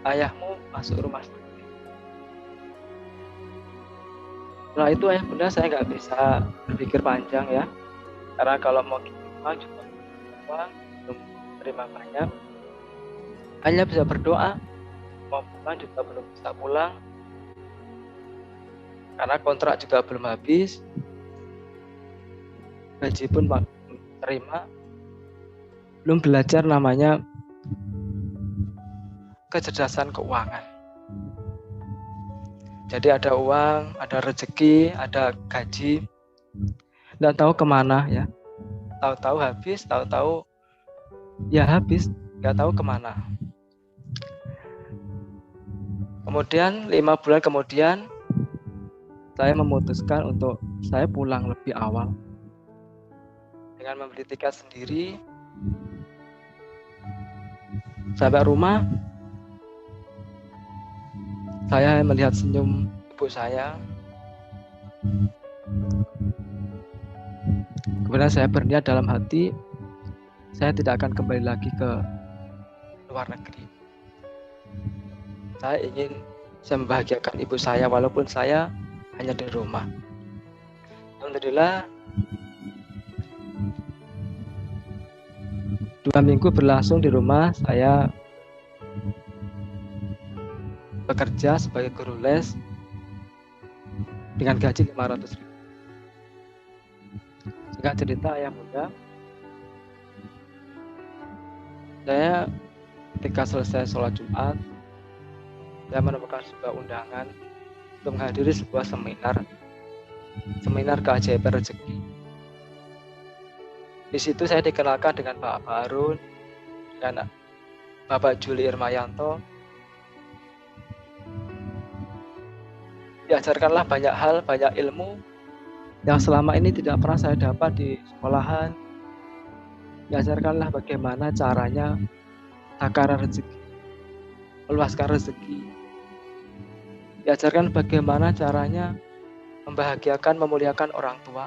ayahmu masuk rumah sakit." Setelah itu ayah bunda saya nggak bisa berpikir panjang ya, karena kalau mau pulang juga uang belum terima banyak, hanya bisa berdoa. Mau pulang juga belum bisa pulang, karena kontrak juga belum habis, gaji pun belum terima, belum belajar namanya kecerdasan keuangan. Jadi ada uang, ada rezeki, ada gaji, nggak tahu kemana ya. Tahu-tahu habis, tahu-tahu ya habis, nggak tahu kemana. Kemudian 5 bulan kemudian saya memutuskan untuk saya pulang lebih awal dengan membeli tiket sendiri. Sampai rumah, saya melihat senyum ibu saya. Kemudian saya berniat dalam hati, saya tidak akan kembali lagi ke luar negeri. Saya ingin membahagiakan ibu saya walaupun saya hanya di rumah. Alhamdulillah, 2 minggu berlangsung di rumah. Saya bekerja sebagai guru les dengan gaji 500.000. Singkat cerita ayah bunda, saya ketika selesai sholat Jumat, saya menemukan sebuah undangan untuk menghadiri sebuah seminar keajaiban rezeki. Di situ saya dikenalkan dengan Pak Harun, dengan Bapak Juli Irmayanto. Diajarkanlah banyak hal, banyak ilmu yang selama ini tidak pernah saya dapat di sekolahan. Diajarkanlah bagaimana caranya takaran rezeki, meluaskan rezeki. Diajarkan bagaimana caranya membahagiakan, memuliakan orang tua.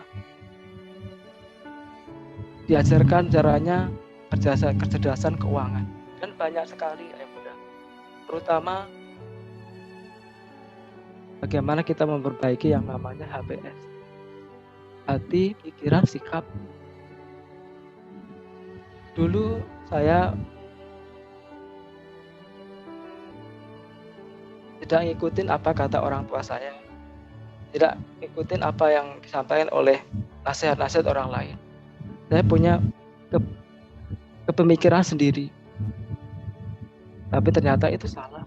Diajarkan caranya kecerdasan keuangan, dan banyak sekali ayah bunda. Terutama bagaimana kita memperbaiki yang namanya HPS, hati, pikiran, sikap. Dulu saya tidak ngikutin apa kata orang tua saya, tidak ngikutin apa yang disampaikan oleh nasihat-nasihat orang lain. Saya punya kepemikiran sendiri, tapi ternyata itu salah.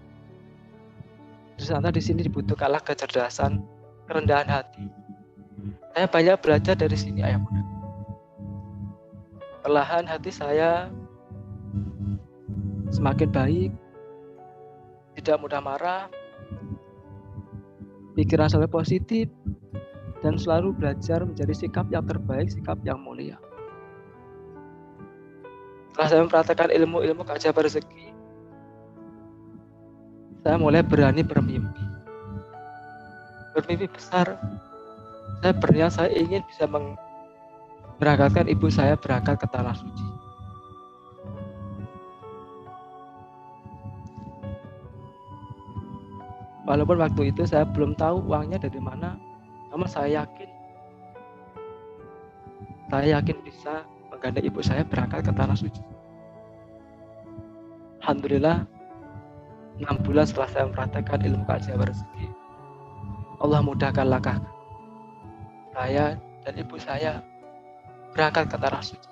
Ternyata di sini dibutuhkanlah kecerdasan, kerendahan hati. Saya banyak belajar dari sini ayah bunda. Perlahan hati saya semakin baik, tidak mudah marah, pikiran selalu positif, dan selalu belajar menjadi sikap yang terbaik, sikap yang mulia. Setelah saya mempraktikkan ilmu-ilmu keajaiban rezeki, saya mulai berani bermimpi besar. Saya berniat, saya ingin bisa berangkatkan ibu saya berangkat ke Tanah Suci. Walaupun waktu itu saya belum tahu uangnya dari mana, namun saya yakin bisa menggandeng ibu saya berangkat ke Tanah Suci. Alhamdulillah, 6 bulan setelah saya mempraktekkan ilmu keajaiban rezeki, Allah mudahkan langkah saya dan ibu saya berangkat ke Tanah Suci.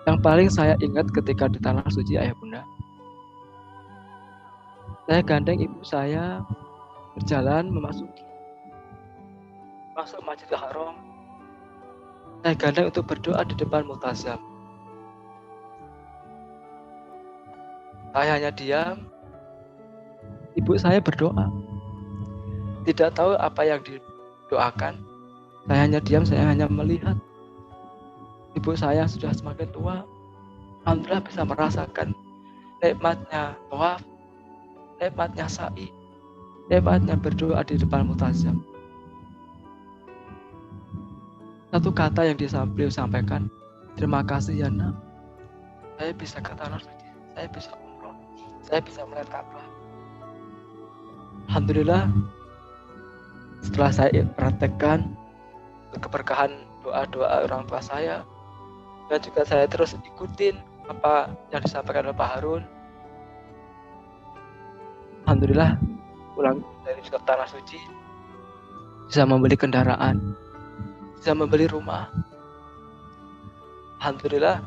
Yang paling saya ingat ketika di Tanah Suci ayah bunda, saya gandeng ibu saya berjalan masuk Masjidil Haram. Saya gandeng untuk berdoa di depan multazam. Saya hanya diam, ibu saya berdoa. Tidak tahu apa yang didoakan. Saya hanya diam, saya hanya melihat. Ibu saya sudah semakin tua. Alhamdulillah bisa merasakan nikmatnya tawaf, nikmatnya sa'i, nikmatnya berdoa di depan multazam. Satu kata yang beliau sampaikan, terima kasih ya nak, saya bisa ke Tanah Suci, saya bisa saya bisa melihat Ka'bah. Alhamdulillah, Setelah saya praktekkan keberkahan doa-doa orang tua saya, dan juga saya terus ikutin apa yang disampaikan oleh Pak Harun. Alhamdulillah pulang dari tanah suci bisa membeli kendaraan, bisa membeli rumah. Alhamdulillah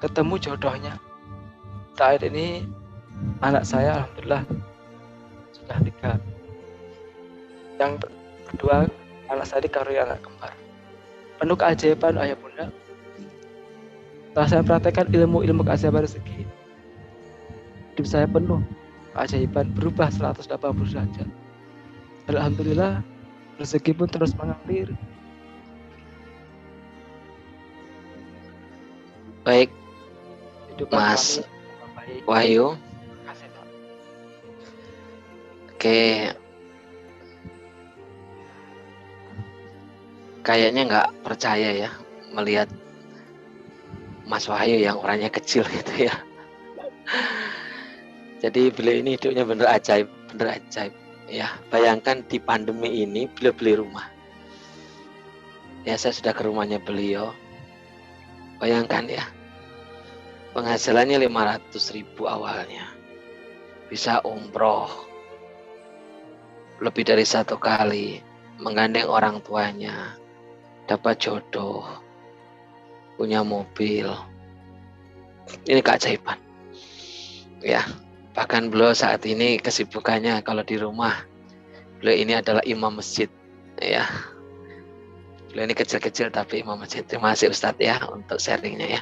ketemu jodohnya. Saat ini anak saya alhamdulillah sudah 3. Yang kedua, anak saya dikaruniai anak kembar. Penuh keajaiban ayah bunda. Setelah saya praktekkan ilmu-ilmu keajaiban rezeki, hidup saya penuh keajaiban, berubah 180 derajat. Alhamdulillah rezeki pun terus mengalir. Baik, Kehidupan Mas kami baik. Wahyu. Terima kasih, Pak. Oke, kayaknya nggak percaya ya melihat Mas Wahyu yang orangnya kecil gitu ya. Jadi beliau ini hidupnya bener ajaib ya. Bayangkan di pandemi ini beliau beli rumah. Ya, saya sudah ke rumahnya beliau. Bayangkan ya, penghasilannya 500.000 awalnya, bisa umroh lebih dari 1 kali, menggandeng orang tuanya, dapat jodoh, punya mobil. Ini keajaiban ya. Bahkan beliau saat ini kesibukannya kalau di rumah, beliau ini adalah imam masjid ya. Beliau ini kecil-kecil tapi imam masjid. Terima kasih Ustadz ya untuk sharingnya ya.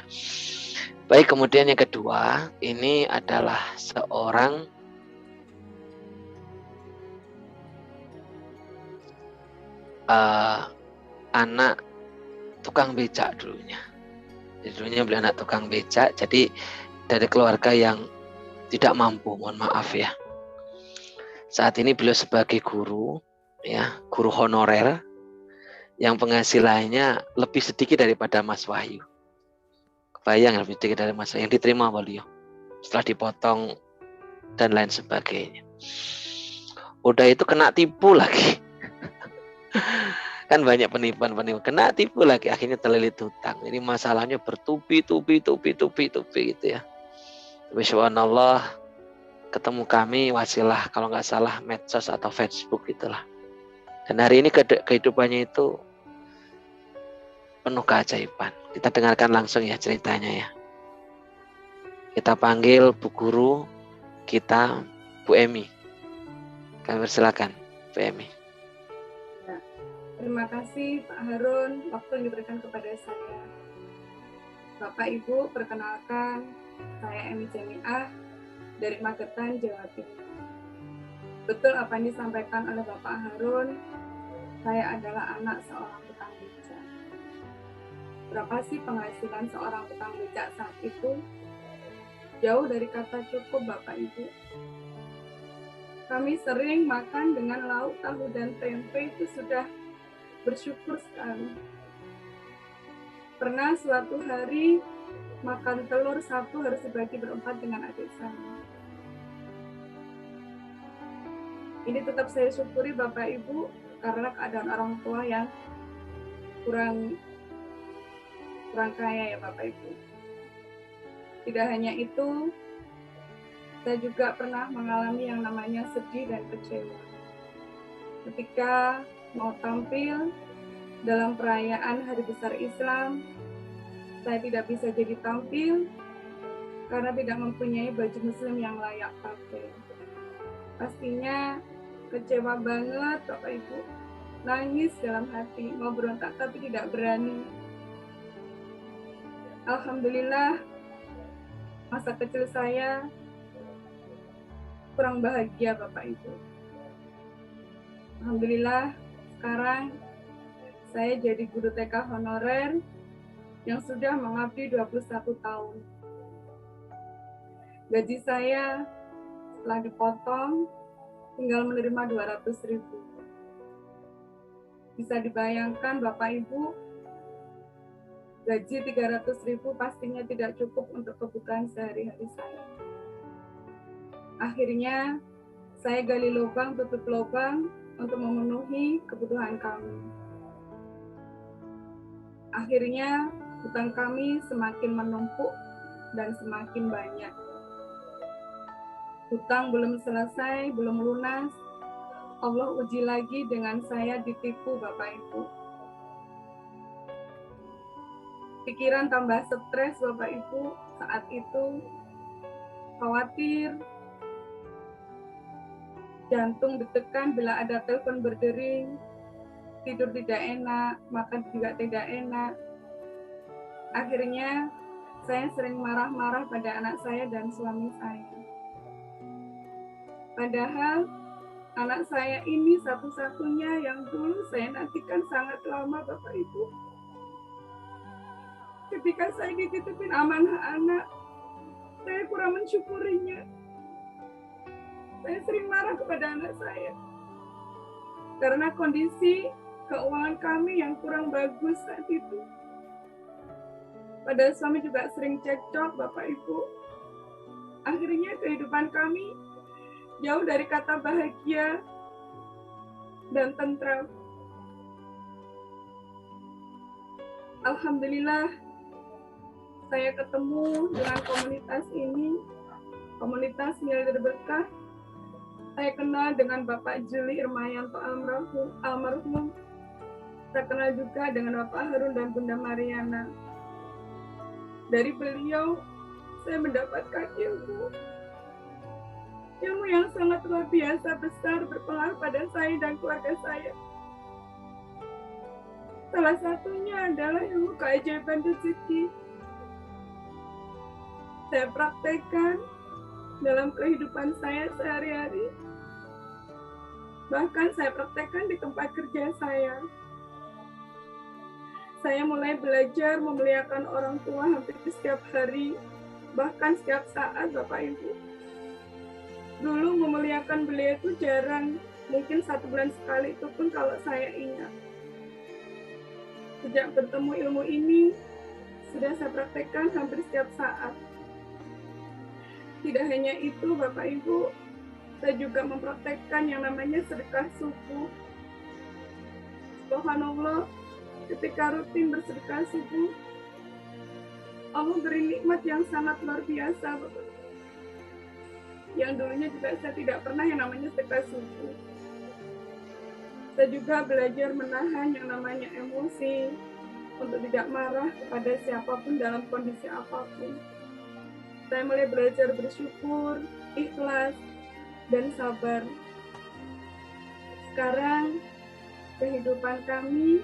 Baik, kemudian yang kedua, ini adalah seorang anak tukang becak dulunya. Jadi dulunya beliau anak tukang becak, jadi dari keluarga yang tidak mampu, mohon maaf ya. Saat ini beliau sebagai guru ya, guru honorer yang penghasilannya lebih sedikit daripada Mas Wahyu. Kebayang lebih sedikit dari Mas Wahyu yang diterima beliau setelah dipotong dan lain sebagainya. Udah itu kena tipu lagi. Kan banyak penipuan, kena tipu lagi, akhirnya terlilit hutang. Ini masalahnya bertubi gitu ya. Tapi subhanallah, ketemu kami wasilah kalau nggak salah medsos atau Facebook itulah. Dan hari ini kehidupannya itu penuh keajaiban. Kita dengarkan langsung ya ceritanya ya. Kita panggil Bu Guru kita, Bu Emi. Kami persilakan, Bu Emi. Terima kasih Pak Harun waktu yang diberikan kepada saya. Bapak Ibu, perkenalkan saya Emi Jamiah dari Magetan, Jawa Timur. Betul apa yang disampaikan oleh Bapak Harun, saya adalah anak seorang tukang becak. Berapa sih penghasilan seorang tukang becak saat itu? Jauh dari kata cukup Bapak Ibu. Kami sering makan dengan lauk tahu dan tempe, itu sudah bersyukur sekali. Pernah suatu hari makan telur 1 harus dibagi berempat dengan adik saya. Ini tetap saya syukuri Bapak Ibu karena keadaan orang tua yang kurang kaya ya Bapak Ibu. Tidak hanya itu, saya juga pernah mengalami yang namanya sedih dan kecewa. Ketika mau tampil dalam perayaan Hari Besar Islam, saya tidak bisa jadi tampil karena tidak mempunyai baju muslim yang layak pakai. Pastinya kecewa banget Bapak Ibu, nangis dalam hati, mau berontak tapi tidak berani. Alhamdulillah, masa kecil saya kurang bahagia Bapak Ibu. Alhamdulillah, sekarang saya jadi guru TK honorer yang sudah mengabdi 21 tahun. Gaji saya setelah dipotong tinggal menerima 200.000. Bisa dibayangkan Bapak Ibu, gaji 300.000 pastinya tidak cukup untuk kebutuhan sehari-hari saya. Akhirnya saya gali lubang, tutup lubang, untuk memenuhi kebutuhan kami. Akhirnya, hutang kami semakin menumpuk dan semakin banyak. Hutang belum selesai, belum lunas, Allah uji lagi dengan saya ditipu Bapak Ibu. Pikiran tambah stres Bapak Ibu, saat itu khawatir, jantung ditekan bila ada telepon berdering, tidur tidak enak, makan juga tidak enak. Akhirnya saya sering marah-marah pada anak saya dan suami saya. Padahal anak saya ini satu-satunya yang dulu saya nantikan sangat lama Bapak Ibu. Ketika saya dititipin amanah anak, saya kurang mensyukurinya. Saya sering marah kepada anak saya. Karena kondisi keuangan kami yang kurang bagus saat itu. Pada suami juga sering cekcok Bapak Ibu. Akhirnya kehidupan kami jauh dari kata bahagia dan tentram. Alhamdulillah, saya ketemu dengan komunitas ini, komunitas Milir Berkah. Saya kenal dengan Bapak Juli Irmayanto almarhum. Saya kenal juga dengan Bapak Harun dan Bunda Mariana. Dari beliau, saya mendapatkan ilmu yang sangat luar biasa besar berpengaruh pada saya dan keluarga saya. Salah satunya adalah ilmu keajaiban rezeki. Saya praktekkan dalam kehidupan saya sehari-hari. Bahkan saya praktekkan di tempat kerja saya. Saya mulai belajar memuliakan orang tua hampir setiap hari, bahkan setiap saat Bapak Ibu. Dulu memuliakan beliau itu jarang, mungkin 1 bulan sekali itu pun kalau saya ingat. Sejak bertemu ilmu ini, sudah saya praktekkan hampir setiap saat. Tidak hanya itu Bapak Ibu, saya juga mempraktekkan yang namanya sedekah subuh. Subhanallah, ketika rutin bersedekah subuh, Allah beri nikmat yang sangat luar biasa, Bapak. Yang dulunya juga saya tidak pernah yang namanya sedekah subuh. Saya juga belajar menahan yang namanya emosi, untuk tidak marah kepada siapapun dalam kondisi apapun. Saya mulai belajar bersyukur, ikhlas, dan sabar. Sekarang, kehidupan kami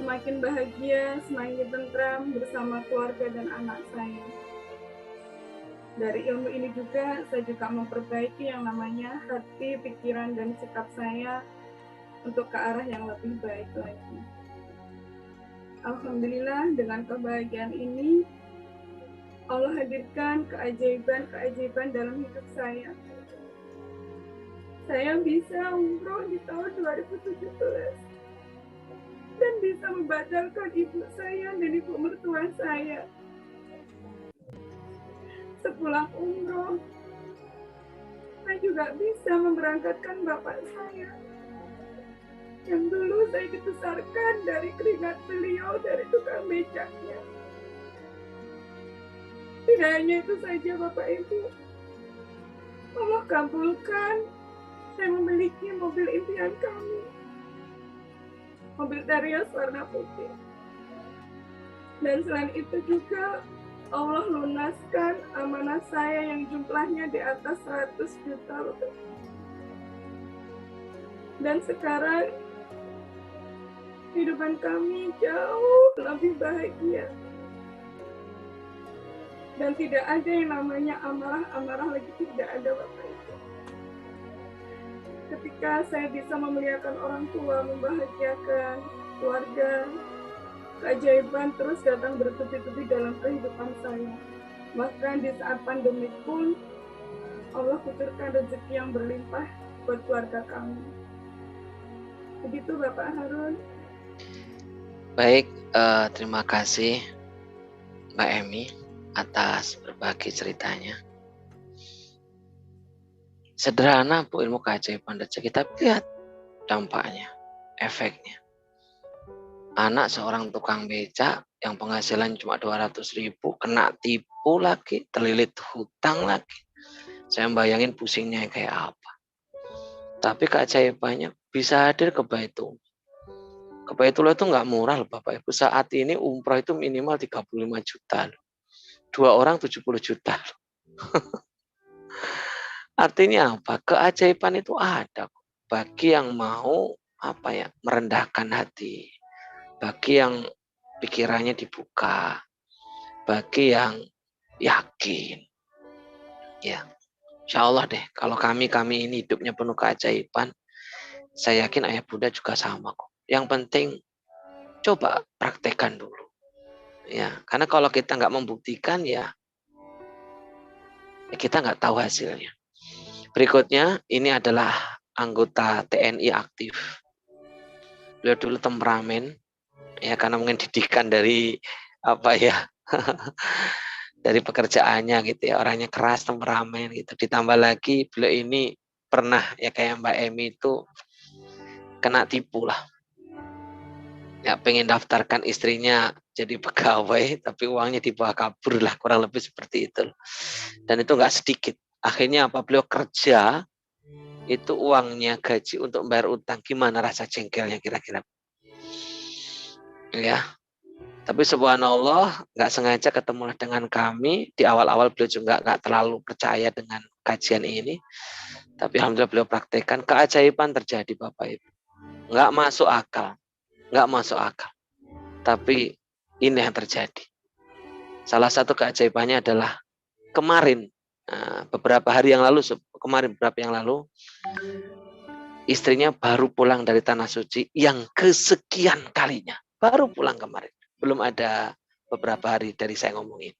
semakin bahagia, semakin tentram bersama keluarga dan anak saya. Dari ilmu ini juga, saya juga memperbaiki yang namanya hati, pikiran, dan sikap saya untuk ke arah yang lebih baik lagi. Alhamdulillah, dengan kebahagiaan ini, Allah hadirkan keajaiban-keajaiban dalam hidup saya. Saya bisa umroh di tahun 2017 dan bisa membatalkan ibu saya dan ibu mertua saya. Sepulang umroh, saya juga bisa memberangkatkan bapak saya yang dulu saya dibesarkan dari keringat beliau dari tukang becaknya. Tidak hanya itu saja Bapak Ibu, Allah kabulkan saya memiliki mobil impian kami, mobil Terios warna putih. Dan selain itu juga Allah lunaskan amanah saya yang jumlahnya di atas 100 juta. Dan sekarang kehidupan kami jauh lebih bahagia. Dan tidak ada yang namanya amarah-amarah lagi, tidak ada Bapak Ibu. Ketika saya bisa memuliakan orang tua, membahagiakan keluarga, keajaiban terus datang bertubi-tubi dalam kehidupan saya. Bahkan di saat pandemi pun, Allah kucurkan rezeki yang berlimpah buat keluarga kami. Begitu Bapak Harun. Baik, terima kasih Mbak Emi atas berbagi ceritanya. Sederhana Bu ilmu keajaiban rezeki, tapi lihat dampaknya, efeknya. Anak seorang tukang becak yang penghasilan cuma 200.000 kena tipu lagi, terlilit hutang lagi. Saya bayangin pusingnya kayak apa. Tapi keajaibannya bisa hadir ke Baitullah. Ke Baitullah itu nggak murah loh Bapak Ibu. Saat ini umroh itu minimal 35 juta. 2 orang 70 juta. Artinya apa? Keajaiban itu ada bagi yang mau merendahkan hati, bagi yang pikirannya dibuka, bagi yang yakin. Ya, insya Allah deh. Kalau kami ini hidupnya penuh keajaiban, saya yakin ayah bunda juga sama kok. Yang penting coba praktekkan dulu. Ya, karena kalau kita nggak membuktikan ya kita nggak tahu hasilnya. Berikutnya ini adalah anggota TNI aktif. Beliau dulu temperamen, ya karena mungkin didikan dari dari pekerjaannya gitu ya, orangnya keras, temperamen gitu. Ditambah lagi beliau ini pernah ya kayak Mbak Emi itu kena tipu lah. Ya pengen daftarkan istrinya jadi pegawai, tapi uangnya dibawa kabur lah, kurang lebih seperti itu. Dan itu nggak sedikit. Akhirnya beliau kerja, itu uangnya gaji untuk membayar utang. Gimana rasa jengkelnya kira-kira? Ya, tapi subhanallah nggak sengaja ketemu dengan kami. Di awal-awal beliau juga nggak terlalu percaya dengan kajian ini. Tapi alhamdulillah beliau praktekkan, keajaiban terjadi Bapak Ibu. Nggak masuk akal. Tapi ini yang terjadi. Salah satu keajaibannya adalah kemarin, beberapa yang lalu, istrinya baru pulang dari Tanah Suci yang kesekian kalinya. Baru pulang kemarin. Belum ada beberapa hari dari saya ngomongin.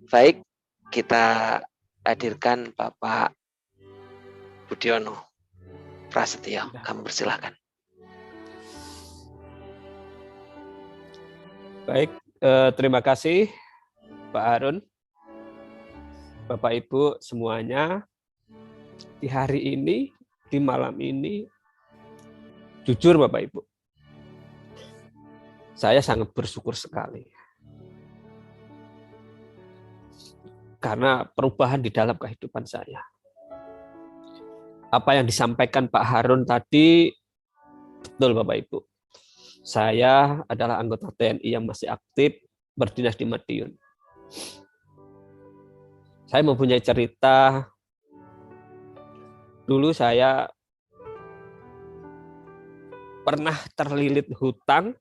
Baik, kita hadirkan Bapak Budiono Prasetyo. Kamu persilahkan. Baik, terima kasih Pak Harun. Bapak Ibu semuanya, di hari ini, di malam ini, jujur Bapak Ibu, saya sangat bersyukur sekali. Karena perubahan di dalam kehidupan saya. Apa yang disampaikan Pak Harun tadi, betul Bapak Ibu. Saya adalah anggota TNI yang masih aktif berdinas di Madiun. Saya mempunyai cerita. Dulu saya pernah terlilit hutang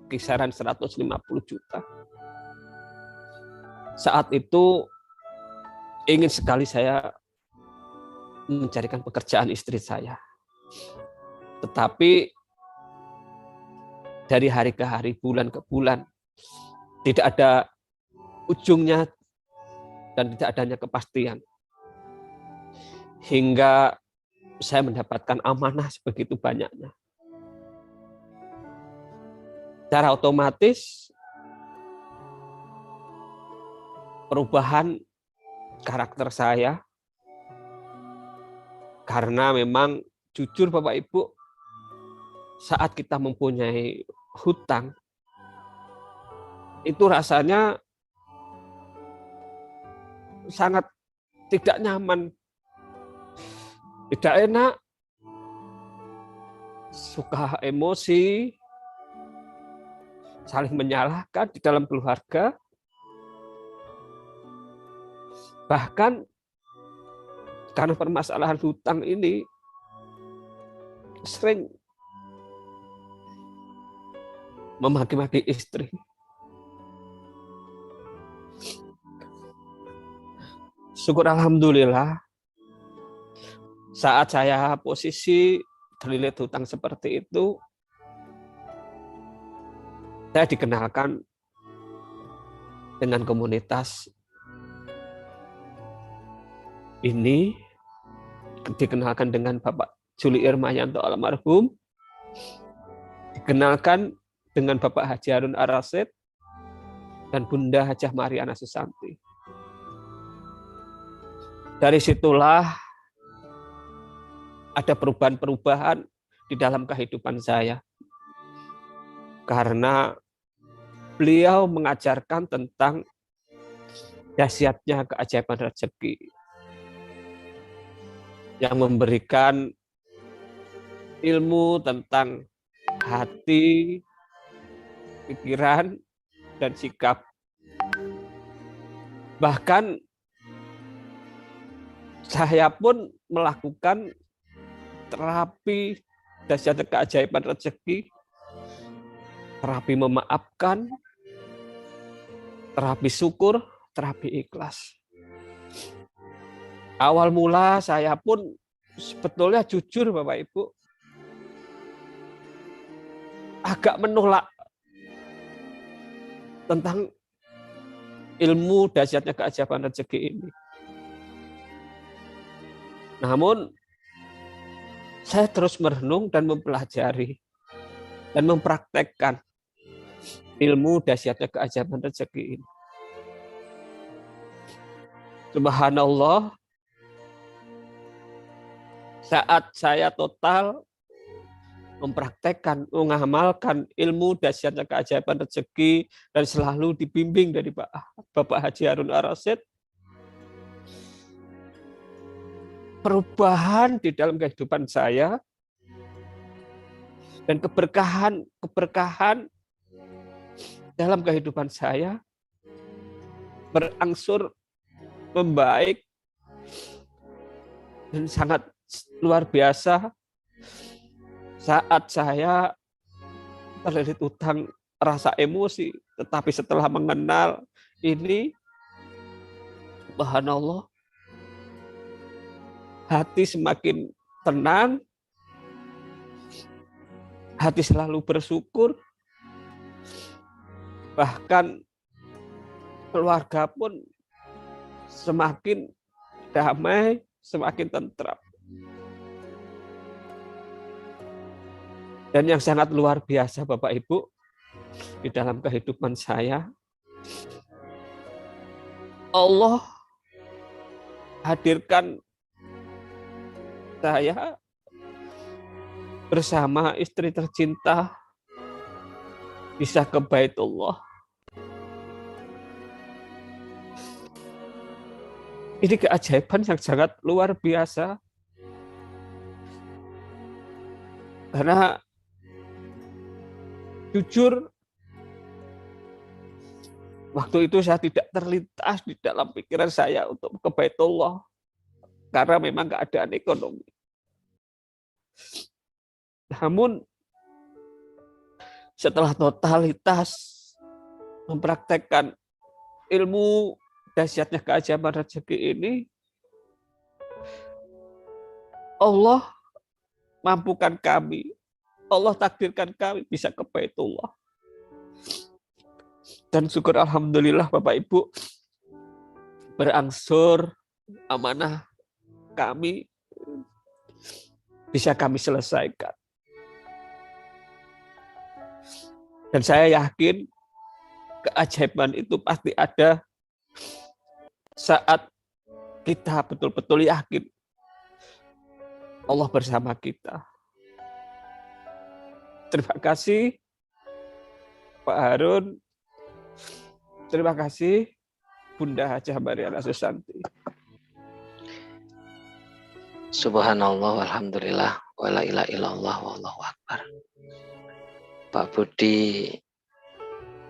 kisaran 150 juta. Saat itu ingin sekali saya mencarikan pekerjaan istri saya. Tetapi dari hari ke hari, bulan ke bulan, tidak ada ujungnya dan tidak adanya kepastian. Hingga saya mendapatkan amanah sebegitu banyaknya. Secara otomatis perubahan karakter saya, karena memang jujur Bapak Ibu, saat kita mempunyai hutang, itu rasanya sangat tidak nyaman, tidak enak, suka emosi, saling menyalahkan di dalam keluarga. Bahkan karena permasalahan hutang ini sering memaki-maki istri. Syukur alhamdulillah, saat saya posisi terlilit hutang seperti itu, saya dikenalkan dengan komunitas ini, dikenalkan dengan Bapak Juli Irmayanto almarhum, dikenalkan dengan Bapak Haji Harun Ar-Rasyid dan Bunda Hajah Mariana Susanti. Dari situlah ada perubahan-perubahan di dalam kehidupan saya. Karena beliau mengajarkan tentang dahsyatnya keajaiban rezeki yang memberikan ilmu tentang hati, pikiran, dan sikap. Bahkan saya pun melakukan terapi dahsyatnya keajaiban rezeki, terapi memaafkan, terapi syukur, terapi ikhlas. Awal mula saya pun sebetulnya jujur Bapak Ibu, agak menolak tentang ilmu dahsyatnya keajaiban rezeki ini. Namun saya terus merenung dan mempelajari dan mempraktekkan ilmu dahsyatnya keajaiban rezeki ini. Subhanallah, saat saya total mempraktekkan, mengamalkan ilmu dahsyatnya keajaiban rezeki dan selalu dibimbing dari Bapak Haji Harun Ar-Rasyid, perubahan di dalam kehidupan saya dan keberkahan dalam kehidupan saya berangsur membaik dan sangat luar biasa. Saat saya terlilit utang rasa emosi, tetapi setelah mengenal ini, subhanallah, hati semakin tenang, hati selalu bersyukur, bahkan keluarga pun semakin damai, semakin tentram. Dan yang sangat luar biasa Bapak Ibu, di dalam kehidupan saya, Allah hadirkan saya bersama istri tercinta bisa ke Baitullah. Ini keajaiban yang sangat luar biasa. Karena jujur, waktu itu saya tidak terlintas di dalam pikiran saya untuk ke Baitullah. Karena memang keadaan ekonomi. Namun, setelah totalitas mempraktekkan ilmu dahsyatnya keajaiban rezeki ini, Allah mampukan kami, Allah takdirkan kami bisa ke Baitullah. Dan syukur alhamdulillah Bapak Ibu, berangsur amanah kami bisa kami selesaikan. Dan saya yakin keajaiban itu pasti ada saat kita betul-betul yakin Allah bersama kita. Terima kasih Pak Harun. Terima kasih Bunda Hajah Mariana Susanti. Subhanallah, alhamdulillah, wa la ilaha illallah, wallahu akbar. Pak Budi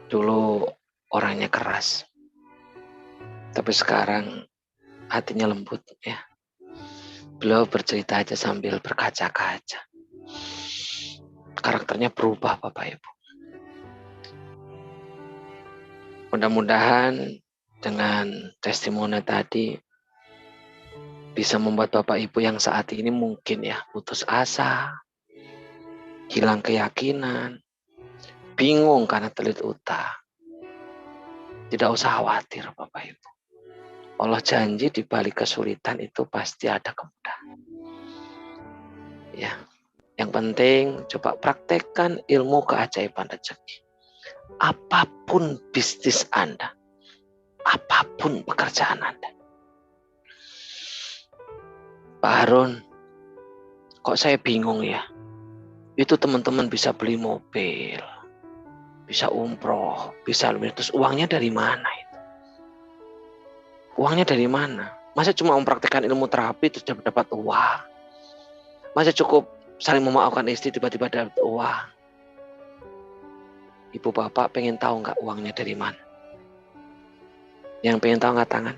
dulu orangnya keras, tapi sekarang hatinya lembut ya. Beliau bercerita aja sambil berkaca-kaca. Karakternya berubah Bapak Ibu. Mudah-mudahan dengan testimoni tadi bisa membuat Bapak Ibu yang saat ini mungkin ya putus asa, hilang keyakinan, bingung karena terlilit utang. Tidak usah khawatir Bapak Ibu. Allah janji di balik kesulitan itu pasti ada kemudahan. Ya, yang penting coba praktekkan ilmu keajaiban rezeki. Apapun bisnis Anda, apapun pekerjaan Anda. Pak Harun, Kok saya bingung ya? Itu teman-teman bisa beli mobil, bisa umroh, bisa terus uangnya dari mana itu? Uangnya dari mana? Masa cuma mempraktikkan ilmu terapi terus dapat uang? Masa cukup saling memaafkan istri tiba-tiba dapat uang? Ibu bapak pengen tahu nggak uangnya dari mana? Yang pengen tahu nggak tangan?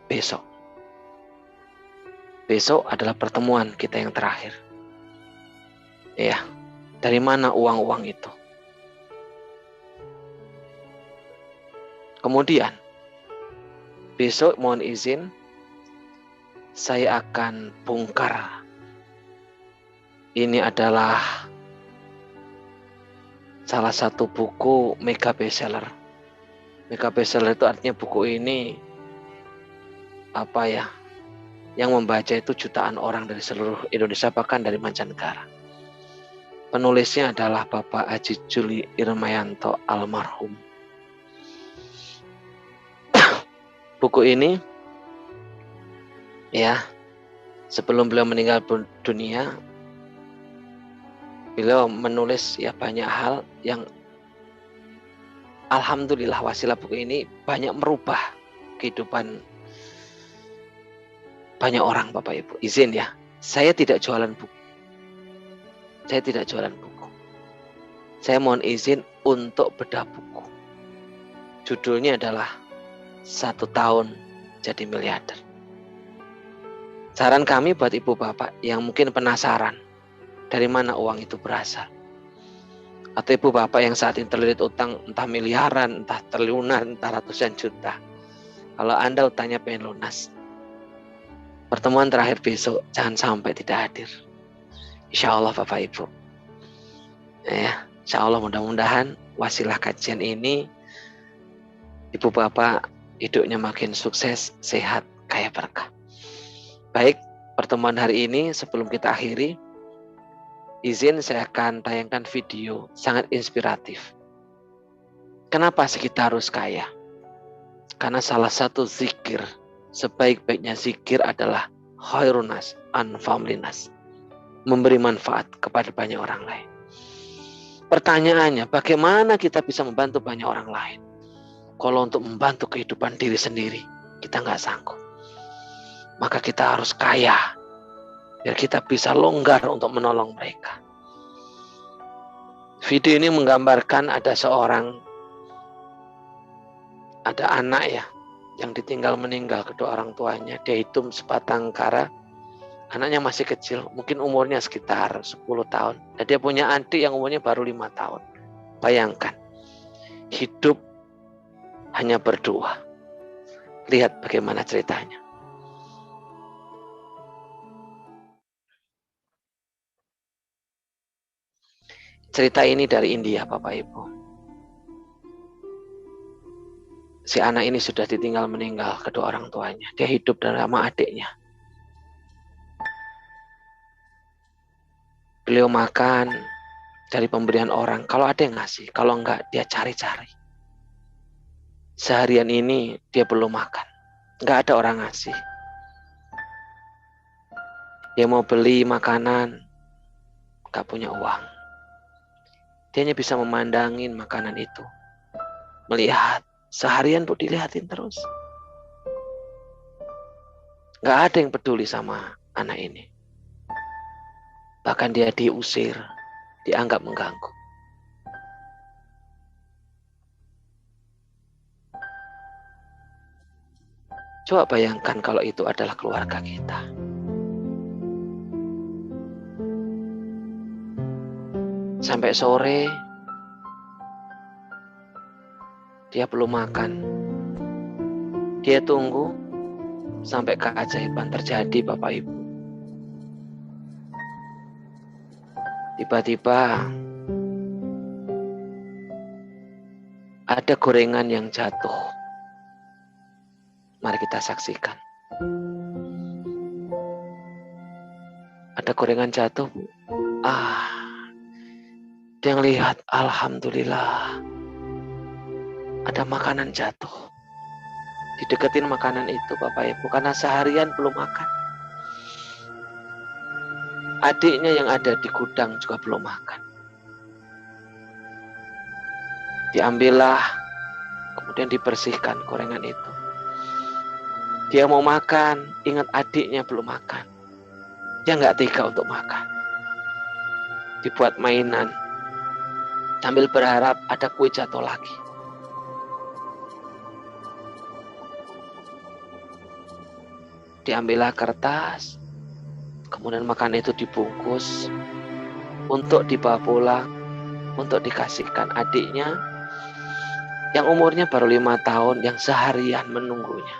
Besok. Besok adalah pertemuan kita yang terakhir. Ya, dari mana uang-uang itu? Kemudian, besok mohon izin, saya akan bongkar. Ini adalah salah satu buku mega bestseller. Mega bestseller itu artinya buku ini yang membaca itu jutaan orang dari seluruh Indonesia, bahkan dari mancanegara. Penulisnya adalah Bapak Haji Juli Irmayanto almarhum. Buku ini ya, sebelum beliau meninggal dunia, beliau menulis ya banyak hal yang alhamdulillah wasilah buku ini banyak merubah kehidupan banyak orang. Bapak Ibu, izin ya, saya tidak jualan buku. Saya tidak jualan buku. Saya mohon izin untuk bedah buku. Judulnya adalah 1 tahun jadi miliarder. Saran kami buat ibu bapak yang mungkin penasaran dari mana uang itu berasal. Atau ibu bapak yang saat ini terlilit utang entah miliaran, entah triliunan, entah ratusan juta. Kalau Anda utangnya pengen lunas, pertemuan terakhir besok jangan sampai tidak hadir. Insya Allah Bapak Ibu. Ya, insya Allah mudah-mudahan wasilah kajian ini ibu bapak hidupnya makin sukses, sehat, kaya berkah. Baik, pertemuan hari ini sebelum kita akhiri, izin saya akan tayangkan video sangat inspiratif. Kenapa sih kita harus kaya? Karena salah satu zikir, sebaik-baiknya zikir adalah khairunas anfa'ulinas, memberi manfaat kepada banyak orang lain. Pertanyaannya, bagaimana kita bisa membantu banyak orang lain? Kalau untuk membantu kehidupan diri sendiri, kita nggak sanggup. Maka kita harus kaya, biar kita bisa longgar untuk menolong mereka. Video ini menggambarkan ada anak ya, yang ditinggal meninggal kedua orang tuanya. Dia hitung sebatang kara, anaknya masih kecil, mungkin umurnya sekitar 10 tahun. Dan dia punya adik yang umurnya baru 5 tahun. Bayangkan, hidup hanya berdua. Lihat bagaimana ceritanya. Cerita ini dari India, Bapak Ibu. Si anak ini sudah ditinggal meninggal kedua orang tuanya. Dia hidup sama adiknya. Beliau makan dari pemberian orang. Kalau ada yang ngasih, kalau enggak dia cari-cari. Seharian ini dia belum makan. Enggak ada orang ngasih. Dia mau beli makanan, enggak punya uang. Dia hanya bisa memandangin makanan itu. Melihat, seharian tuh dilihatin terus. Enggak ada yang peduli sama anak ini. Bahkan dia diusir, dianggap mengganggu. Coba bayangkan kalau itu adalah keluarga kita. Sampai sore, dia belum makan. Dia tunggu sampai keajaiban terjadi, Bapak Ibu. Tiba-tiba ada gorengan yang jatuh. Mari kita saksikan. Ada gorengan jatuh. Dia lihat, alhamdulillah, ada makanan jatuh. Dideketin makanan itu, Bapak Ibu, karena seharian belum makan. Adiknya yang ada di gudang juga belum makan. Diambillah, kemudian dibersihkan gorengan itu. Dia mau makan, ingat adiknya belum makan. Dia nggak tega untuk makan. Dibuat mainan, sambil berharap ada kue jatuh lagi. Diambillah kertas, kemudian makanan itu dibungkus untuk dibawa pulang, untuk dikasihkan adiknya yang umurnya baru 5 tahun, yang seharian menunggunya.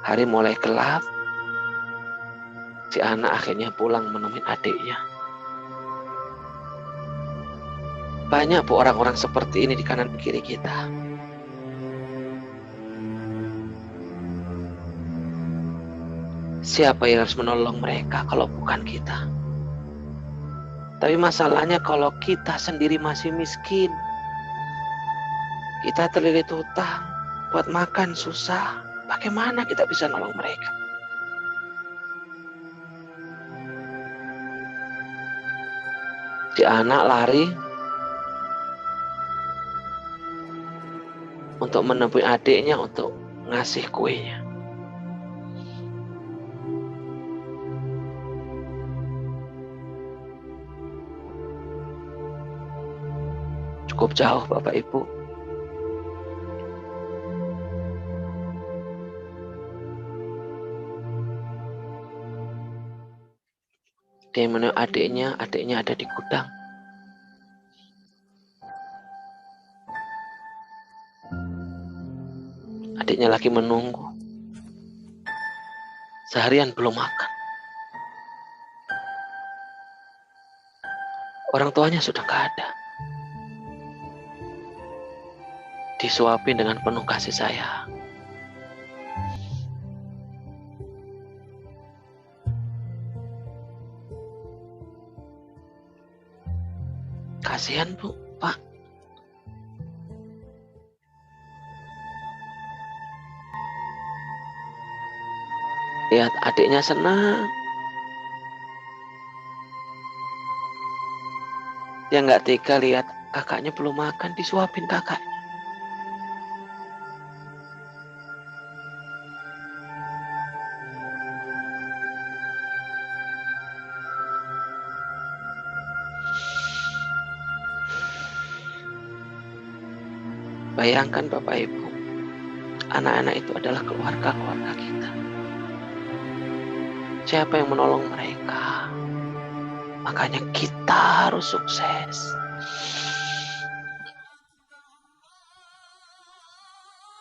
Hari mulai gelap, si anak akhirnya pulang menemui adiknya. Banyak orang-orang seperti ini di kanan kiri kita. Siapa yang harus menolong mereka kalau bukan kita? Tapi masalahnya kalau kita sendiri masih miskin, kita terlilit hutang, buat makan susah, bagaimana kita bisa nolong mereka? Si anak lari untuk menemui adiknya untuk ngasih kuenya. Cukup jauh Bapak Ibu. Dia menemui adiknya ada di gudang. Adiknya lagi menunggu. Seharian belum makan. Orang tuanya sudah gak ada. Disuapin dengan penuh kasih sayang. Kasihan Bu, Pak. Lihat adiknya senang. Dia nggak tega lihat kakaknya belum makan, disuapin kakaknya. Bayangkan Bapak Ibu, anak-anak itu adalah keluarga-keluarga kita. Siapa yang menolong mereka? Makanya kita harus sukses.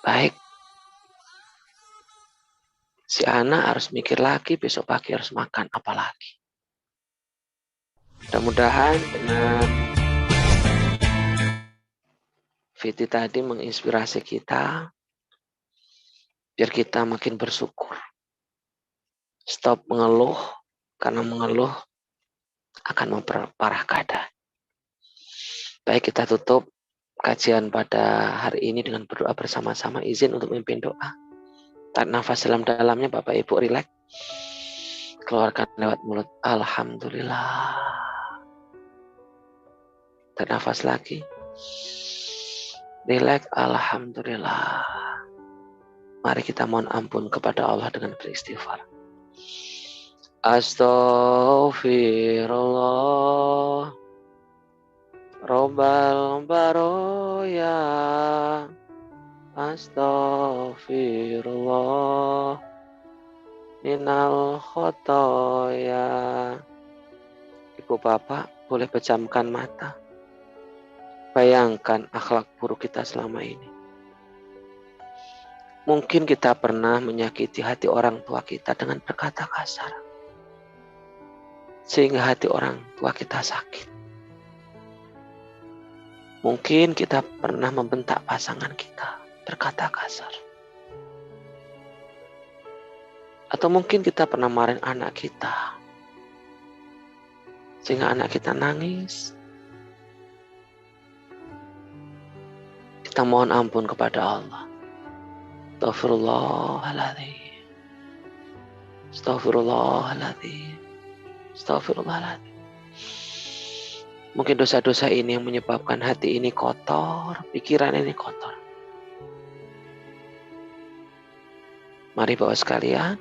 Baik, si anak harus mikir lagi besok pagi harus makan apa lagi. Mudah-mudahan dengan Fiti tadi menginspirasi kita, biar kita makin bersyukur. Stop mengeluh, karena mengeluh akan memperparah keadaan. Baik, kita tutup kajian pada hari ini dengan berdoa bersama-sama. Izin untuk memimpin doa. Tarik nafas dalam-dalamnya, Bapak Ibu rileks. Keluarkan lewat mulut. Alhamdulillah. Tarik nafas lagi. Rileks, alhamdulillah. Mari kita mohon ampun kepada Allah dengan beristighfar. Astaghfirullah Robbal baroya. Astaghfirullah minal khotoya. Ibu bapak boleh pejamkan mata. Bayangkan akhlak buruk kita selama ini. Mungkin kita pernah menyakiti hati orang tua kita dengan berkata kasar. Sehingga hati orang tua kita sakit. Mungkin kita pernah membentak pasangan kita berkata kasar. Atau mungkin kita pernah marahin anak kita. Sehingga anak kita nangis. Kita mohon ampun kepada Allah. Astaghfirullahaladzim. Astaghfirullahaladzim. Astaghfirullahaladzim. Mungkin dosa-dosa ini yang menyebabkan hati ini kotor, pikiran ini kotor. Mari Bapak sekalian,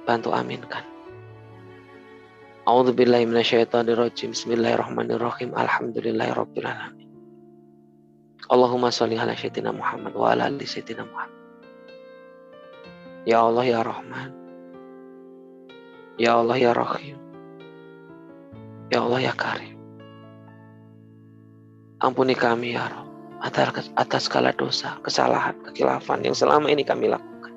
bantu aminkan. A'udzubillahi minasyaitonirrajim. Bismillahirrahmanirrahim. Alhamdulillahirabbil alamin. Allahumma sholli ala sayyidina Muhammad wa ala ali sayyidina Muhammad. Ya Allah ya Rahman. Ya Allah ya Rahim. Ya Allah ya Karim. Ampuni kami ya Rabb atas segala dosa, kesalahan, kekhilafan yang selama ini kami lakukan.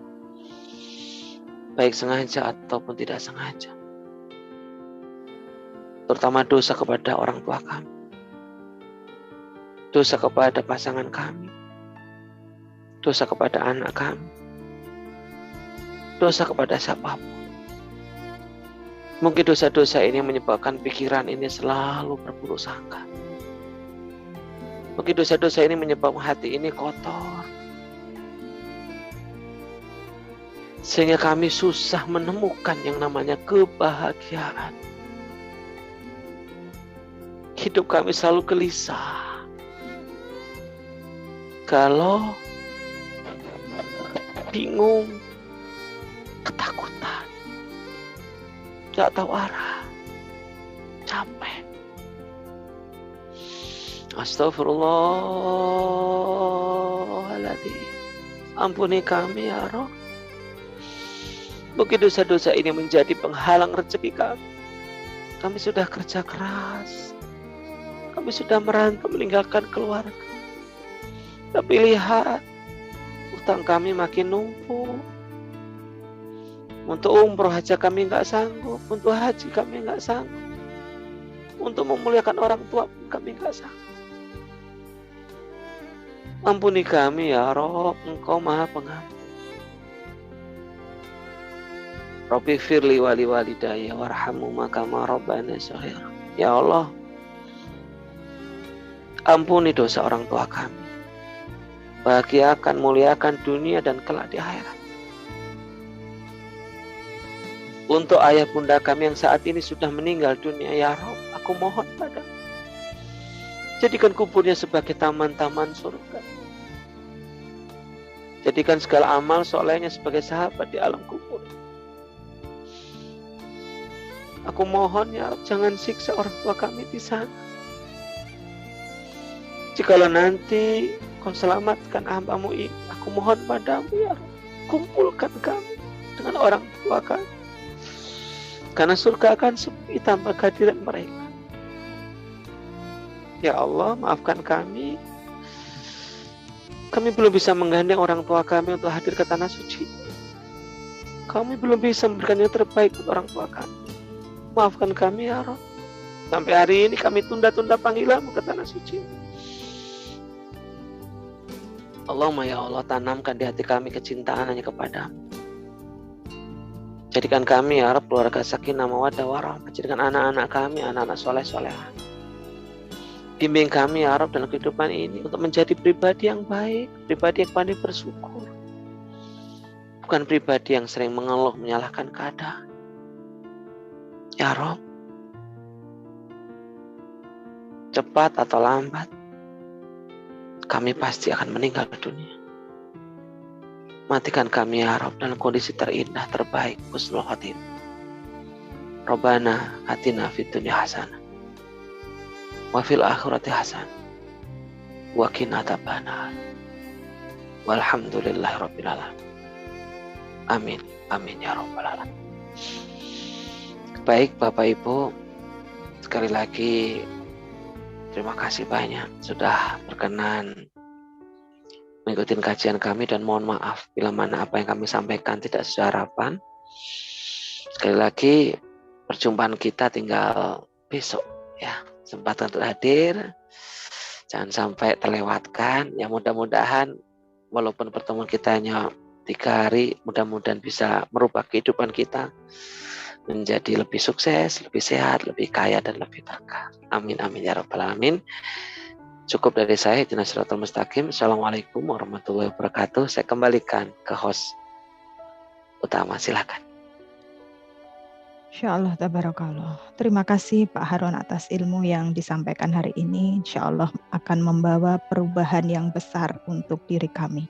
Baik sengaja ataupun tidak sengaja. Terutama dosa kepada orang tua kami. Dosa kepada pasangan kami. Dosa kepada anak kami. Dosa kepada siapapun. Mungkin dosa-dosa ini menyebabkan pikiran ini selalu berburuk sangka. Mungkin dosa-dosa ini menyebabkan hati ini kotor. Sehingga kami susah menemukan yang namanya kebahagiaan. Hidup kami selalu gelisah. Kalau bingung, ketakutan, tidak tahu arah, capek. Astaghfirullahaladzim. Ampuni kami ya Rabb. Mungkin dosa-dosa ini menjadi penghalang rezeki kami. Kami sudah kerja keras. Kami sudah merantau meninggalkan keluarga. Tapi lihat, utang kami makin numpuk. Untuk umroh aja kami nggak sanggup. Untuk haji kami nggak sanggup. Untuk memuliakan orang tua pun kami nggak sanggup. Ampuni kami ya Rabb, Engkau Maha Pengampun. Rabbi firli wali walidayya warhamhuma kama rabbana shaghira. Ya Allah, ampuni dosa orang tua kami. Bahagiakan, muliakan dunia dan kelak di akhirat. Untuk ayah bunda kami yang saat ini sudah meninggal dunia, ya Rabb, aku mohon padamu. Jadikan kuburnya sebagai taman-taman surga. Jadikan segala amal solehnya sebagai sahabat di alam kubur. Aku mohon ya Rabb, jangan siksa orang tua kami di sana. Jikalau nanti Kau selamatkan hamba-Mu ini, aku mohon padamu ya Rabb, kumpulkan kami dengan orang tua kami. Karena surga akan sepi tanpa kehadiran mereka. Ya Allah, maafkan kami. Kami belum bisa menggandeng orang tua kami untuk hadir ke tanah suci. Kami belum bisa memberikan yang terbaik untuk orang tua kami. Maafkan kami ya Rabb. Sampai hari ini kami tunda-tunda panggilan-Mu ke tanah suci. Allahumma ya Allah, tanamkan di hati kami kecintaan hanya kepada-Mu. Jadikan kami ya Rabb keluarga sakinah mawaddah warahmah. Jadikan anak-anak kami anak-anak soleh-solehah. Bimbing kami ya Rabb dalam kehidupan ini untuk menjadi pribadi yang baik, pribadi yang pandai bersyukur. Bukan pribadi yang sering mengeluh menyalahkan keadaan. Ya Rabb, cepat atau lambat kami pasti akan meninggal dunia. Matikan kami ya Rabb dalam kondisi terindah, terbaik, husnul khotimah. Rabbana atina fid dunya hasanah wa fil akhirati hasanah wa qina adzabannar. Walhamdulillahirabbil alamin. Amin. Amin ya rabbal alamin. Baik Bapak Ibu, sekali lagi terima kasih banyak sudah berkenan mengikuti kajian kami dan mohon maaf bila mana apa yang kami sampaikan tidak sesuai harapan. Sekali lagi perjumpaan kita tinggal besok ya. Kesempatan untuk hadir, jangan sampai terlewatkan. Ya mudah-mudahan walaupun pertemuan kita hanya 3 hari, mudah-mudahan bisa merubah kehidupan kita menjadi lebih sukses, lebih sehat, lebih kaya dan lebih berkah. Amin amin ya rabbal alamin. Cukup dari saya, ihdinas siratal mustaqim. Assalamualaikum warahmatullahi wabarakatuh. Saya kembalikan ke host utama, silakan. Insya Allah, tabarakallah. Terima kasih Pak Harun atas ilmu yang disampaikan hari ini. Insya Allah akan membawa perubahan yang besar untuk diri kami.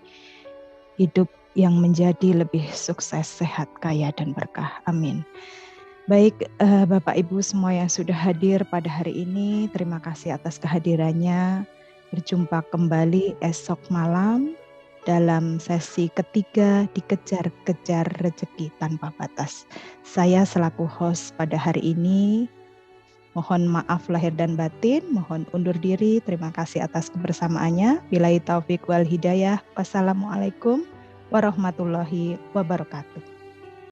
Hidup yang menjadi lebih sukses, sehat, kaya, dan berkah. Amin. Baik, Bapak Ibu semua yang sudah hadir pada hari ini, terima kasih atas kehadirannya. Berjumpa kembali esok malam dalam sesi ketiga Dikejar-kejar Rezeki Tanpa Batas. Saya selaku host pada hari ini, mohon maaf lahir dan batin, mohon undur diri. Terima kasih atas kebersamaannya. Billahi taufik wal hidayah. Wassalamualaikum warahmatullahi wabarakatuh.